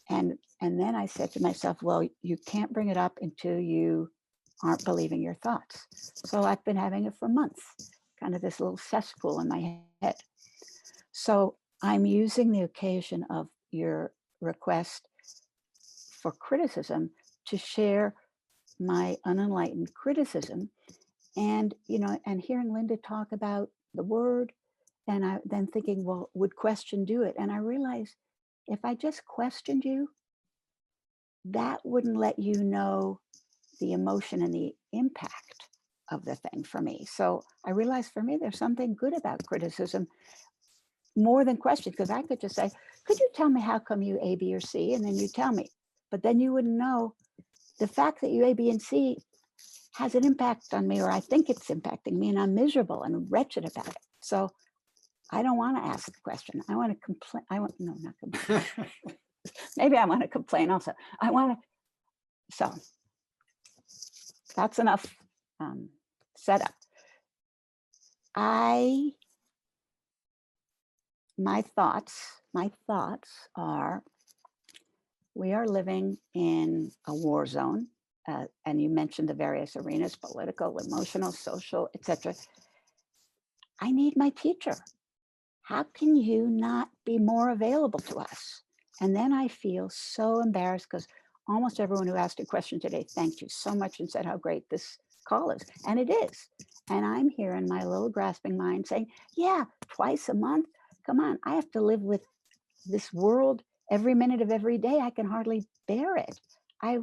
And then I said to myself, well, you can't bring it up until you aren't believing your thoughts. So I've been having it for months, kind of this little cesspool in my head. So I'm using the occasion of your request for criticism to share my unenlightened criticism. And, and hearing Linda talk about the word, and then thinking, well, would question do it? And I realized if I just questioned you, that wouldn't let you know the emotion and the impact of the thing for me. So I realized for me, there's something good about criticism more than question, because I could just say, could you tell me how come you A, B, or C? And then you tell me. But then you wouldn't know the fact that you A, B, and C has an impact on me, or I think it's impacting me, and I'm miserable and wretched about it. So I don't want to ask the question. I want to complain. No, not complain. Maybe I want to complain also. So that's enough setup. My thoughts are, we are living in a war zone, and you mentioned the various arenas: political, emotional, social, etc. I need my teacher. How can you not be more available to us? And then I feel so embarrassed because almost everyone who asked a question today thanked you so much and said how great this call is. And it is. And I'm here in my little grasping mind saying, yeah, twice a month. Come on, I have to live with this world every minute of every day. I can hardly bear it. I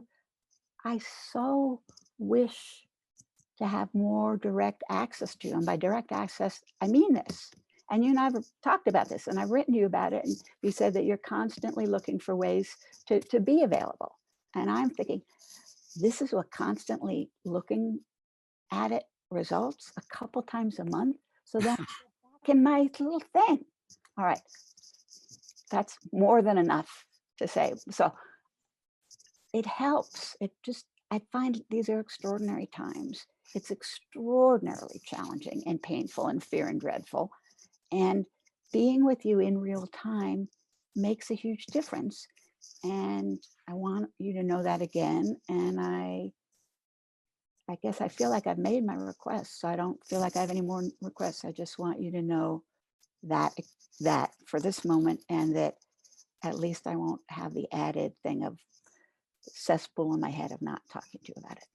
so wish to have more direct access to you. And by direct access, I mean this. And you and I have talked about this, and I've written to you about it. And you said that you're constantly looking for ways to be available. And I'm thinking, this is what constantly looking at it results a couple times a month. So then back in my little thing. All right. That's more than enough to say. So it helps. I find these are extraordinary times. It's extraordinarily challenging and painful and fear and dreadful. And being with you in real time makes a huge difference. And I want you to know that again. And I guess I feel like I've made my request, so I don't feel like I have any more requests. I just want you to know that for this moment, and that at least I won't have the added thing of cesspool in my head of not talking to you about it.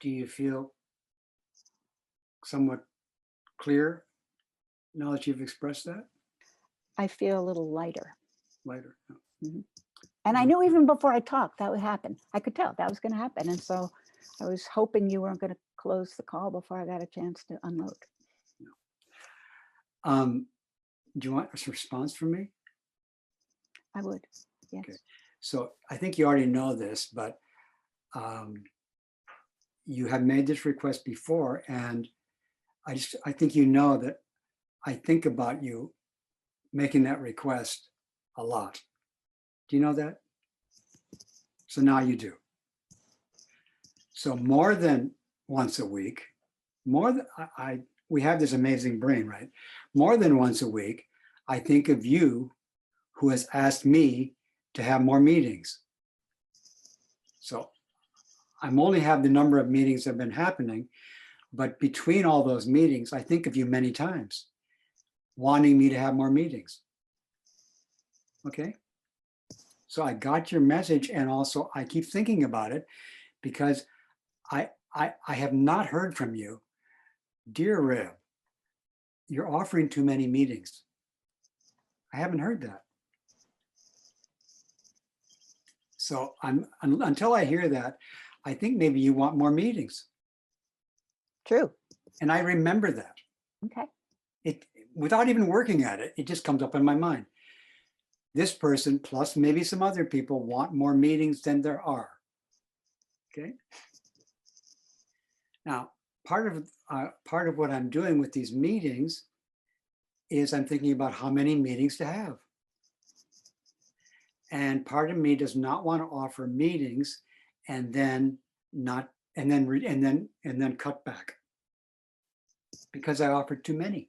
Do you feel somewhat clear now that you've expressed that? I feel a little lighter. Lighter. Yeah. Mm-hmm. And I knew even before I talked that would happen. I could tell that was going to happen. And so I was hoping you weren't going to close the call before I got a chance to unload. Do you want a response from me? I would, yes. Okay. So I think you already know this, but you have made this request before, and I think you know that I think about you making that request a lot. Do you know that? So now you do. So more than once a week, we have this amazing brain, right? More than once a week, I think of you who has asked me to have more meetings. So I'm only have the number of meetings that have been happening, but between all those meetings, I think of you many times, wanting me to have more meetings. Okay. So I got your message, and also I keep thinking about it because I have not heard from you. Dear Reb, you're offering too many meetings. I haven't heard that. So until I hear that, I think maybe you want more meetings. True. And I remember that. Okay. Without even working at it, it just comes up in my mind. This person, plus maybe some other people, want more meetings than there are. Okay. Now, part of what I'm doing with these meetings is I'm thinking about how many meetings to have. And part of me does not want to offer meetings and then cut back because I offered too many.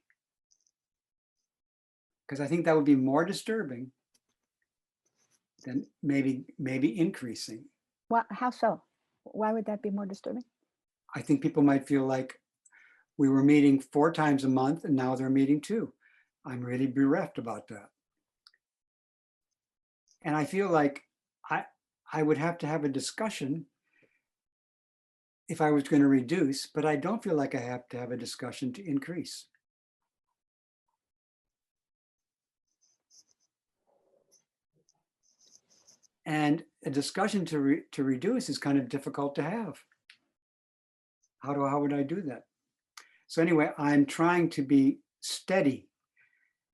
Because I think that would be more disturbing than maybe increasing. Well, how so? Why would that be more disturbing? I think people might feel like we were meeting 4 times a month and now they're meeting 2. I'm really bereft about that. And I feel like I would have to have a discussion if I was going to reduce, but I don't feel like I have to have a discussion to increase. And a discussion to reduce is kind of difficult to have. How would I do that? So anyway, I'm trying to be steady.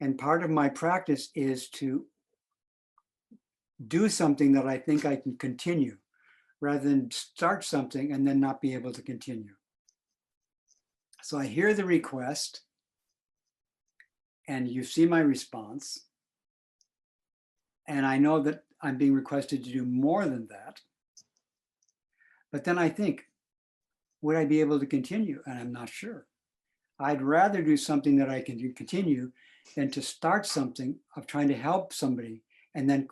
And part of my practice is to do something that I think I can continue rather than start something and then not be able to continue. So I hear the request and you see my response. And I know that I'm being requested to do more than that. But then I think, would I be able to continue? And I'm not sure. I'd rather do something that I can continue than to start something of trying to help somebody and then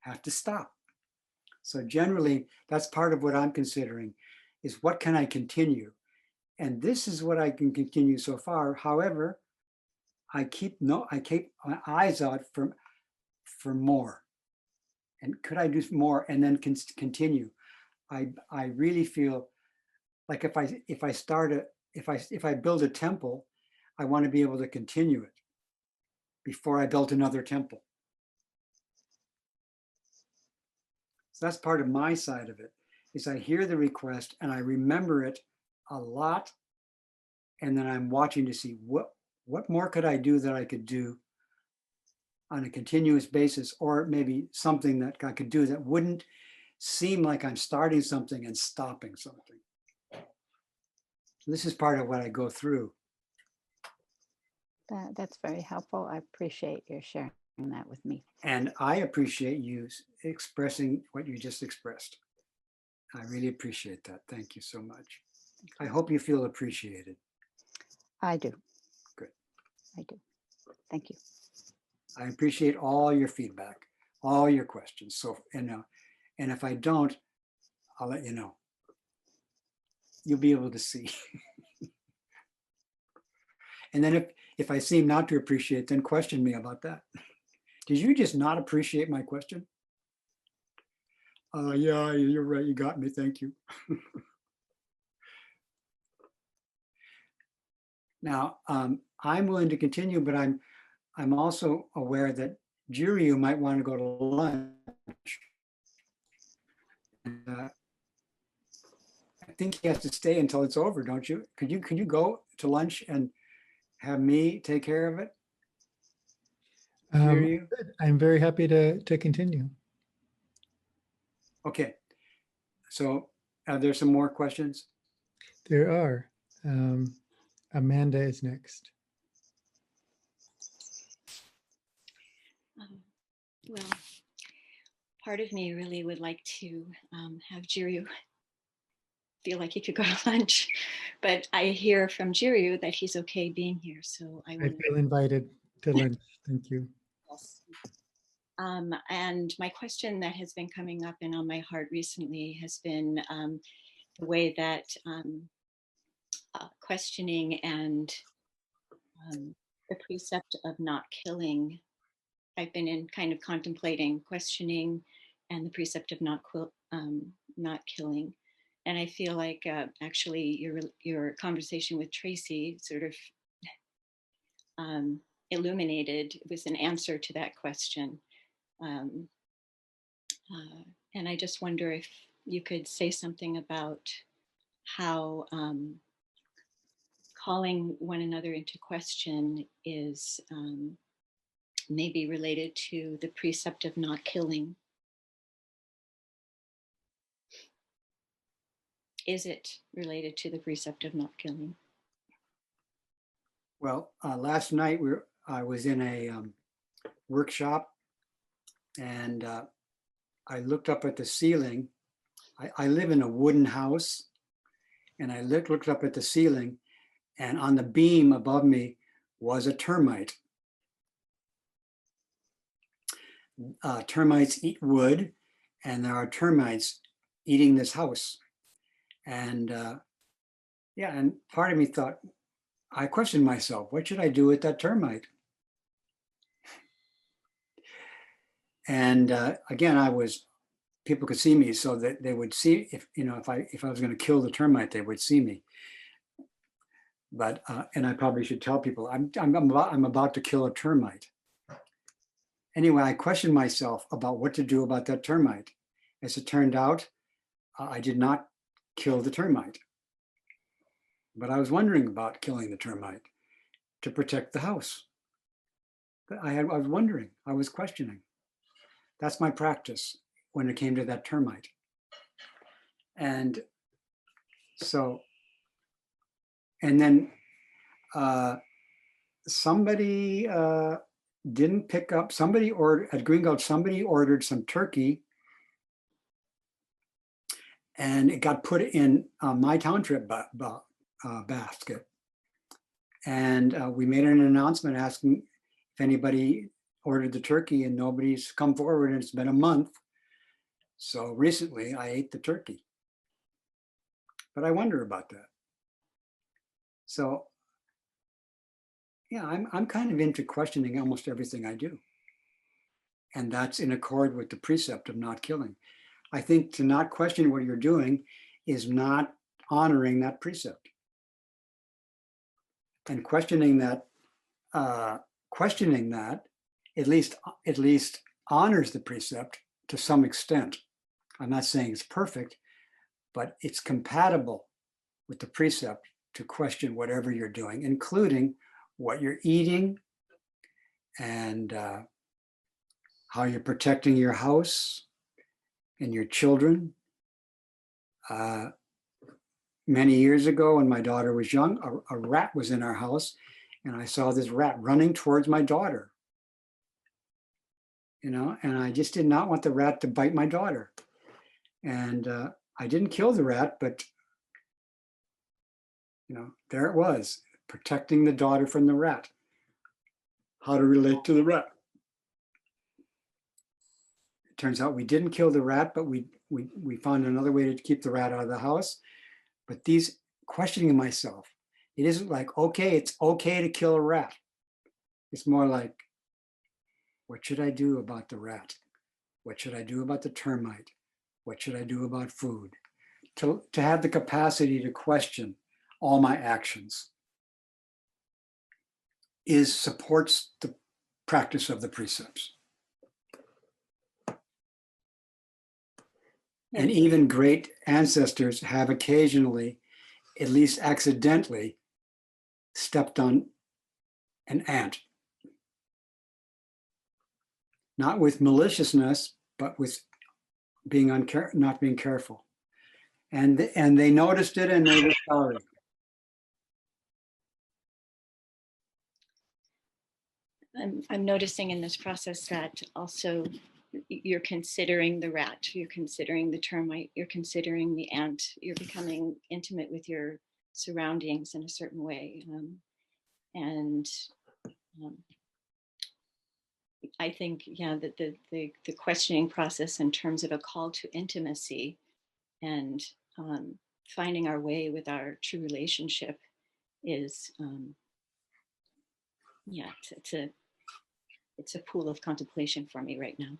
have to stop. So generally, that's part of what I'm considering is what can I continue? And this is what I can continue so far. However, I keep my eyes out for more. And could I do more and then continue? I really feel like if I build a temple, I want to be able to continue it before I built another temple. So that's part of my side of it, is I hear the request and I remember it a lot. And then I'm watching to see what more could I do that I could do on a continuous basis, or maybe something that I could do that wouldn't seem like I'm starting something and stopping something. So this is part of what I go through. That's very helpful. I appreciate your sharing that with me. And I appreciate you expressing what you just expressed. I really appreciate that. Thank you so much. I hope you feel appreciated. I do. Good. I do. Thank you. I appreciate all your feedback, all your questions. So, and if I don't, I'll let you know. You'll be able to see. And then if I seem not to appreciate, then question me about that. Did you just not appreciate my question? Yeah, you're right. You got me. Thank you. Now, I'm willing to continue, but I'm also aware that Jiryu might want to go to lunch. And, I think he has to stay until it's over, don't you? Could you go to lunch and have me take care of it? Jiryu? I'm very happy to continue. Okay. So are there some more questions? There are. Amanda is next. Well, part of me really would like to have Jiryu feel like he could go to lunch, but I hear from Jiryu that he's okay being here. So I feel invited to lunch. Thank you. Yes. And my question that has been coming up and on my heart recently has been the way that questioning and the precept of not killing, I've been in kind of contemplating questioning and the precept of not killing. And I feel like actually your conversation with Tracy sort of illuminated, it was an answer to that question. And I just wonder if you could say something about how calling one another into question is maybe related to the precept of not killing. Is it related to the precept of not killing? Well, last night I was in a workshop, and I looked up at the ceiling. I live in a wooden house, and I looked up at the ceiling, and on the beam above me was a termite. Termites eat wood, and there are termites eating this house. And yeah, and part of me thought, I questioned myself, what should I do with that termite? And again, people could see me, so that they would see if I was going to kill the termite, they would see me. But and I probably should tell people I'm about to kill a termite. Anyway, I questioned myself about what to do about that termite. As it turned out, I did not kill the termite, but I was wondering about killing the termite to protect the house. But I was wondering, I was questioning. That's my practice when it came to that termite. And so, and then somebody didn't pick up, at Green Gulch, somebody ordered some turkey, and it got put in my town trip basket. And we made an announcement asking if anybody ordered the turkey, and nobody's come forward, and it's been a month. So recently I ate the turkey. But I wonder about that. So yeah, I'm kind of into questioning almost everything I do. And that's in accord with the precept of not killing. I think to not question what you're doing is not honoring that precept. And questioning that at least honors the precept to some extent. I'm not saying it's perfect, but it's compatible with the precept to question whatever you're doing, including what you're eating and how you're protecting your house and your children. Many years ago, when my daughter was young, a rat was in our house, and I saw this rat running towards my daughter. And I just did not want the rat to bite my daughter. And I didn't kill the rat, but there it was, protecting the daughter from the rat. How to relate to the rat. It turns out we didn't kill the rat, but we found another way to keep the rat out of the house. But these questioning myself, it isn't like, okay, it's okay to kill a rat. It's more like, what should I do about the rat? What should I do about the termite? What should I do about food? To have the capacity to question all my actions supports the practice of the precepts. And even great ancestors have occasionally, at least accidentally, stepped on an ant. Not with maliciousness, but with not being careful. And they noticed it, and they were sorry. I'm noticing in this process that also you're considering the rat, you're considering the termite, you're considering the ant, you're becoming intimate with your surroundings in a certain way. I think, yeah, that the questioning process in terms of a call to intimacy and finding our way with our true relationship is, yeah, it's a pool of contemplation for me right now.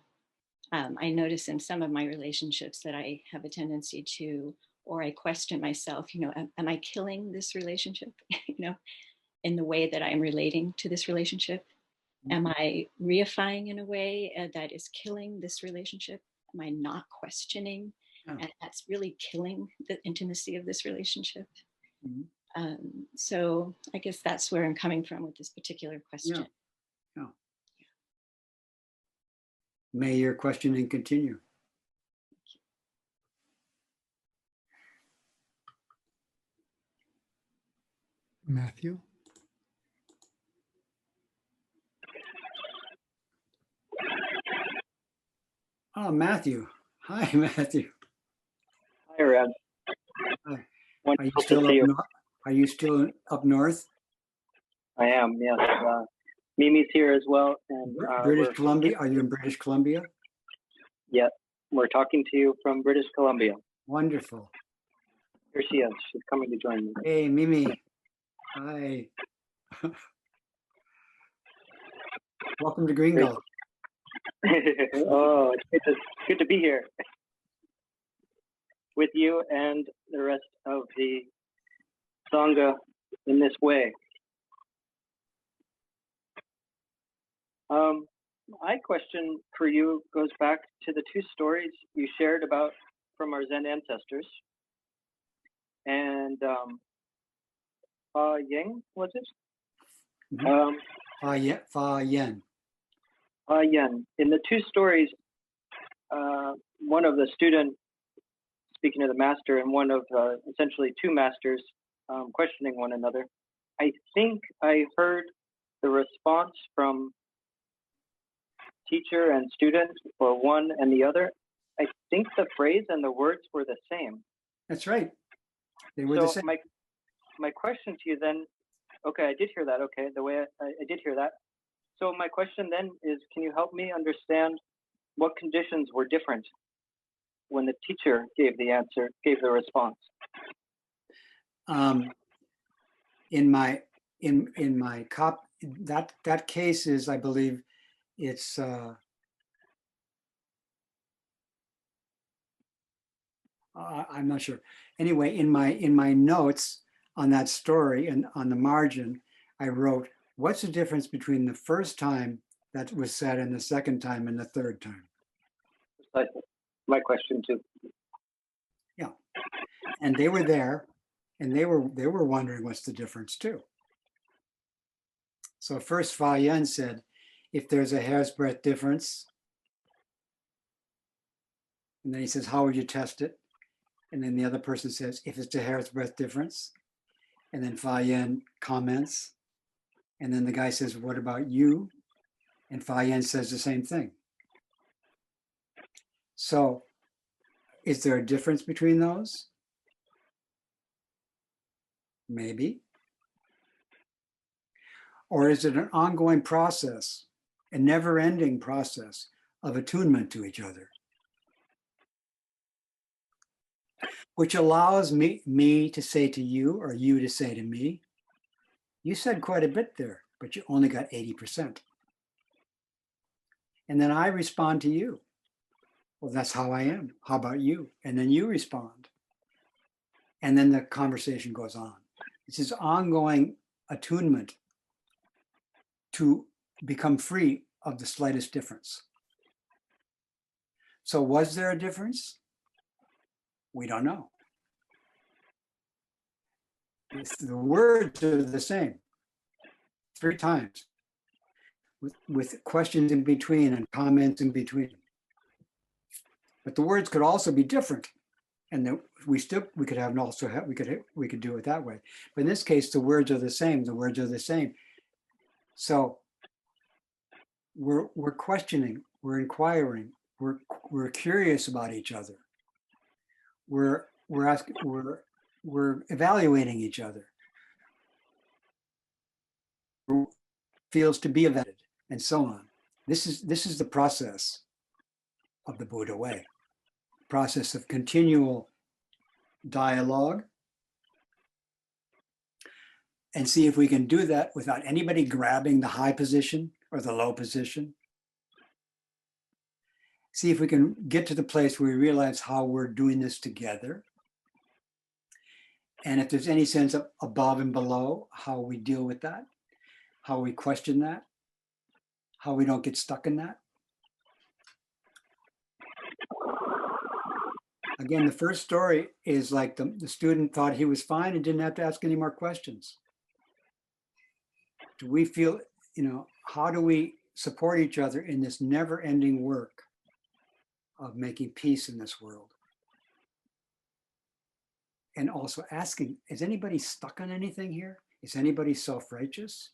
I notice in some of my relationships that I have a tendency to, or I question myself, you know, am I killing this relationship, you know, in the way that I'm relating to this relationship? Am I reifying in a way that is killing this relationship? Am I not questioning? Yeah. And that's really killing the intimacy of this relationship. Mhm. So I guess that's where I'm coming from with this particular question. Yeah. May your questioning continue. Matthew? Oh, Matthew. Hi, Matthew. Hi, Reb. Hi. Are Wonderful you to still see up you. Are you still up north? I am, yes. Mimi's here as well, and British Columbia? Are you in British Columbia? Yeah, we're talking to you from British Columbia. Wonderful. Here she is. She's coming to join me. Hey, Mimi. Hi. Welcome to Green Gulch. Oh, it's good to be here with you and the rest of the Sangha in this way. My question for you goes back to the two stories you shared about from our Zen ancestors. And Yang, was it? Mm-hmm. Fa Yen. Yen. In the two stories, one of the student speaking to the master and one of essentially two masters questioning one another. I think I heard the response from teacher and student for one and the other. I think the phrase and the words were the same. That's right. They were so the same. My question to you then, okay, I did hear that. Okay, the way I did hear that. So my question then is, can you help me understand what conditions were different when the teacher gave the answer, gave the response? In my that case is, I believe, it's I'm not sure. Anyway, in my notes on that story and on the margin, I wrote, "What's the difference between the first time that was said and the second time and the third time?" My question too. Yeah, and they were there, and they were wondering what's the difference too. So first, Fa Yen said, "If there's a hair's breadth difference," and then he says, "How would you test it?" And then the other person says, "If it's a hair's breadth difference." And then Fa Yen comments. And then the guy says, "What about you?" And Fa Yen says the same thing. So is there a difference between those? Maybe. Or is it an ongoing process, a never-ending process of attunement to each other, which allows me to say to you or you to say to me, "You said quite a bit there, but you only got 80%. And then I respond to you, "Well, that's how I am. How about you?" And then you respond. And then the conversation goes on. It's this ongoing attunement to become free of the slightest difference. So was there a difference? We don't know. The words are the same 3 times with questions in between and comments in between. But the words could also be different. And we could have we could do it that way. But in this case, the words are the same. The words are the same. So we're questioning, we're inquiring, we're curious about each other. We're asking, we're evaluating each other. Feels to be evaluated, and so on. This is the process of the Buddha way, process of continual dialogue, and see if we can do that without anybody grabbing the high position or the low position. See if we can get to the place where we realize how we're doing this together. And if there's any sense of above and below, how we deal with that, how we question that, how we don't get stuck in that. Again, the first story is like the student thought he was fine and didn't have to ask any more questions. Do we feel, how do we support each other in this never-ending work of making peace in this world? And also asking, is anybody stuck on anything here? Is anybody self-righteous?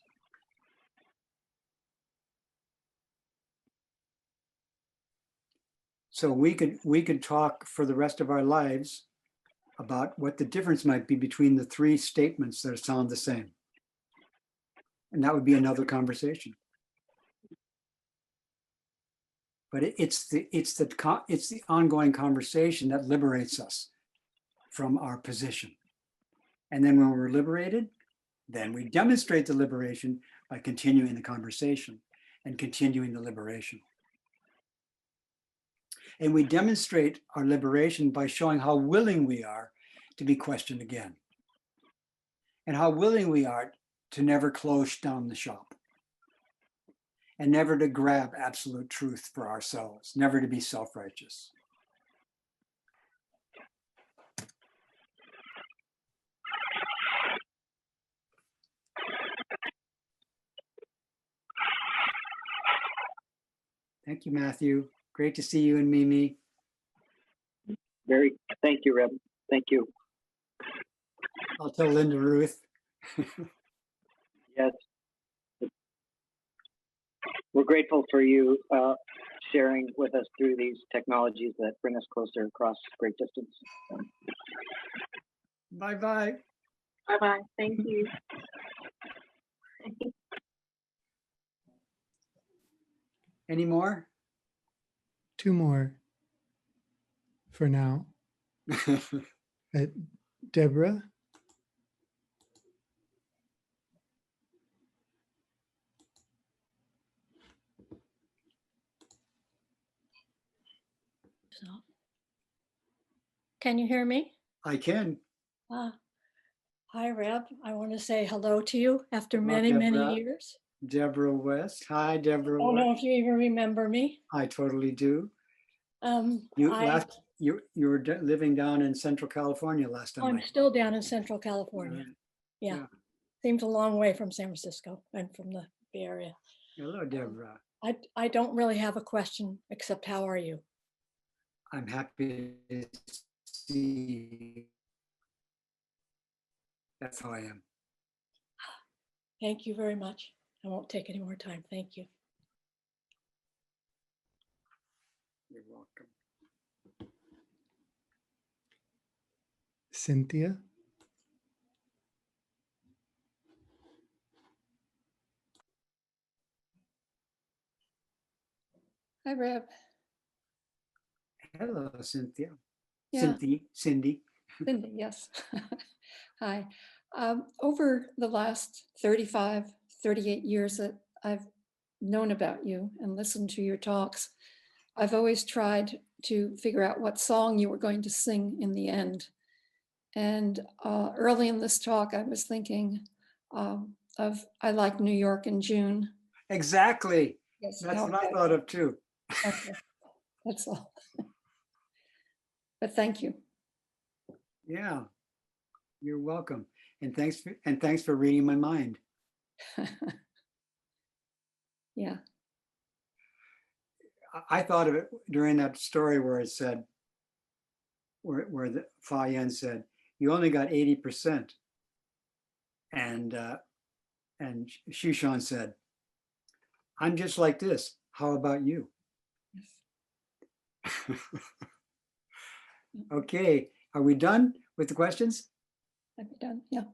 So we could talk for the rest of our lives about what the difference might be between the three statements that sound the same. And that would be another conversation. But it's the ongoing conversation that liberates us from our position. And then when we're liberated, then we demonstrate the liberation by continuing the conversation and continuing the liberation. And we demonstrate our liberation by showing how willing we are to be questioned again, and how willing we are to never close down the shop, and never to grab absolute truth for ourselves, never to be self-righteous. Thank you, Matthew. Great to see you and Mimi. Thank you, Reb. Thank you. I'll tell Linda Ruth. Yes. We're grateful for you sharing with us through these technologies that bring us closer across great distance. Bye-bye. Bye-bye. Thank you. Any more? Two more for now. Deborah? So, can you hear me? I can. Hi, Reb. I want to say hello to you after Hello, many, many Deborah. years. Deborah West. Hi, Deborah I don't know West. if you even remember me. I totally do. I, You were living down in Central California last time. I'm still down in Central California. Yeah. Seems a long way from San Francisco and from the Bay Area. Hello, Deborah. I don't really have a question except how are you? I'm happy to see you. That's how I am. Thank you very much. I won't take any more time. Thank you. You're welcome. Cynthia? Hi, Reb. Hello, Cynthia. Yeah. Cindy. Cindy, yes. Hi. Over the last 35, 38 years that I've known about you and listened to your talks, I've always tried to figure out what song you were going to sing in the end. And early in this talk, I was thinking of I Like New York in June. Exactly. Yes, That's what I thought of too. Okay. That's all. But thank you. Yeah, you're welcome. And thanks for reading my mind. Yeah. I thought of it during that story where it said, where the Fa Yen said, you only got 80%. And Shushan said, I'm just like this. How about you? Yes. Okay, are we done with the questions? I'm done, yeah.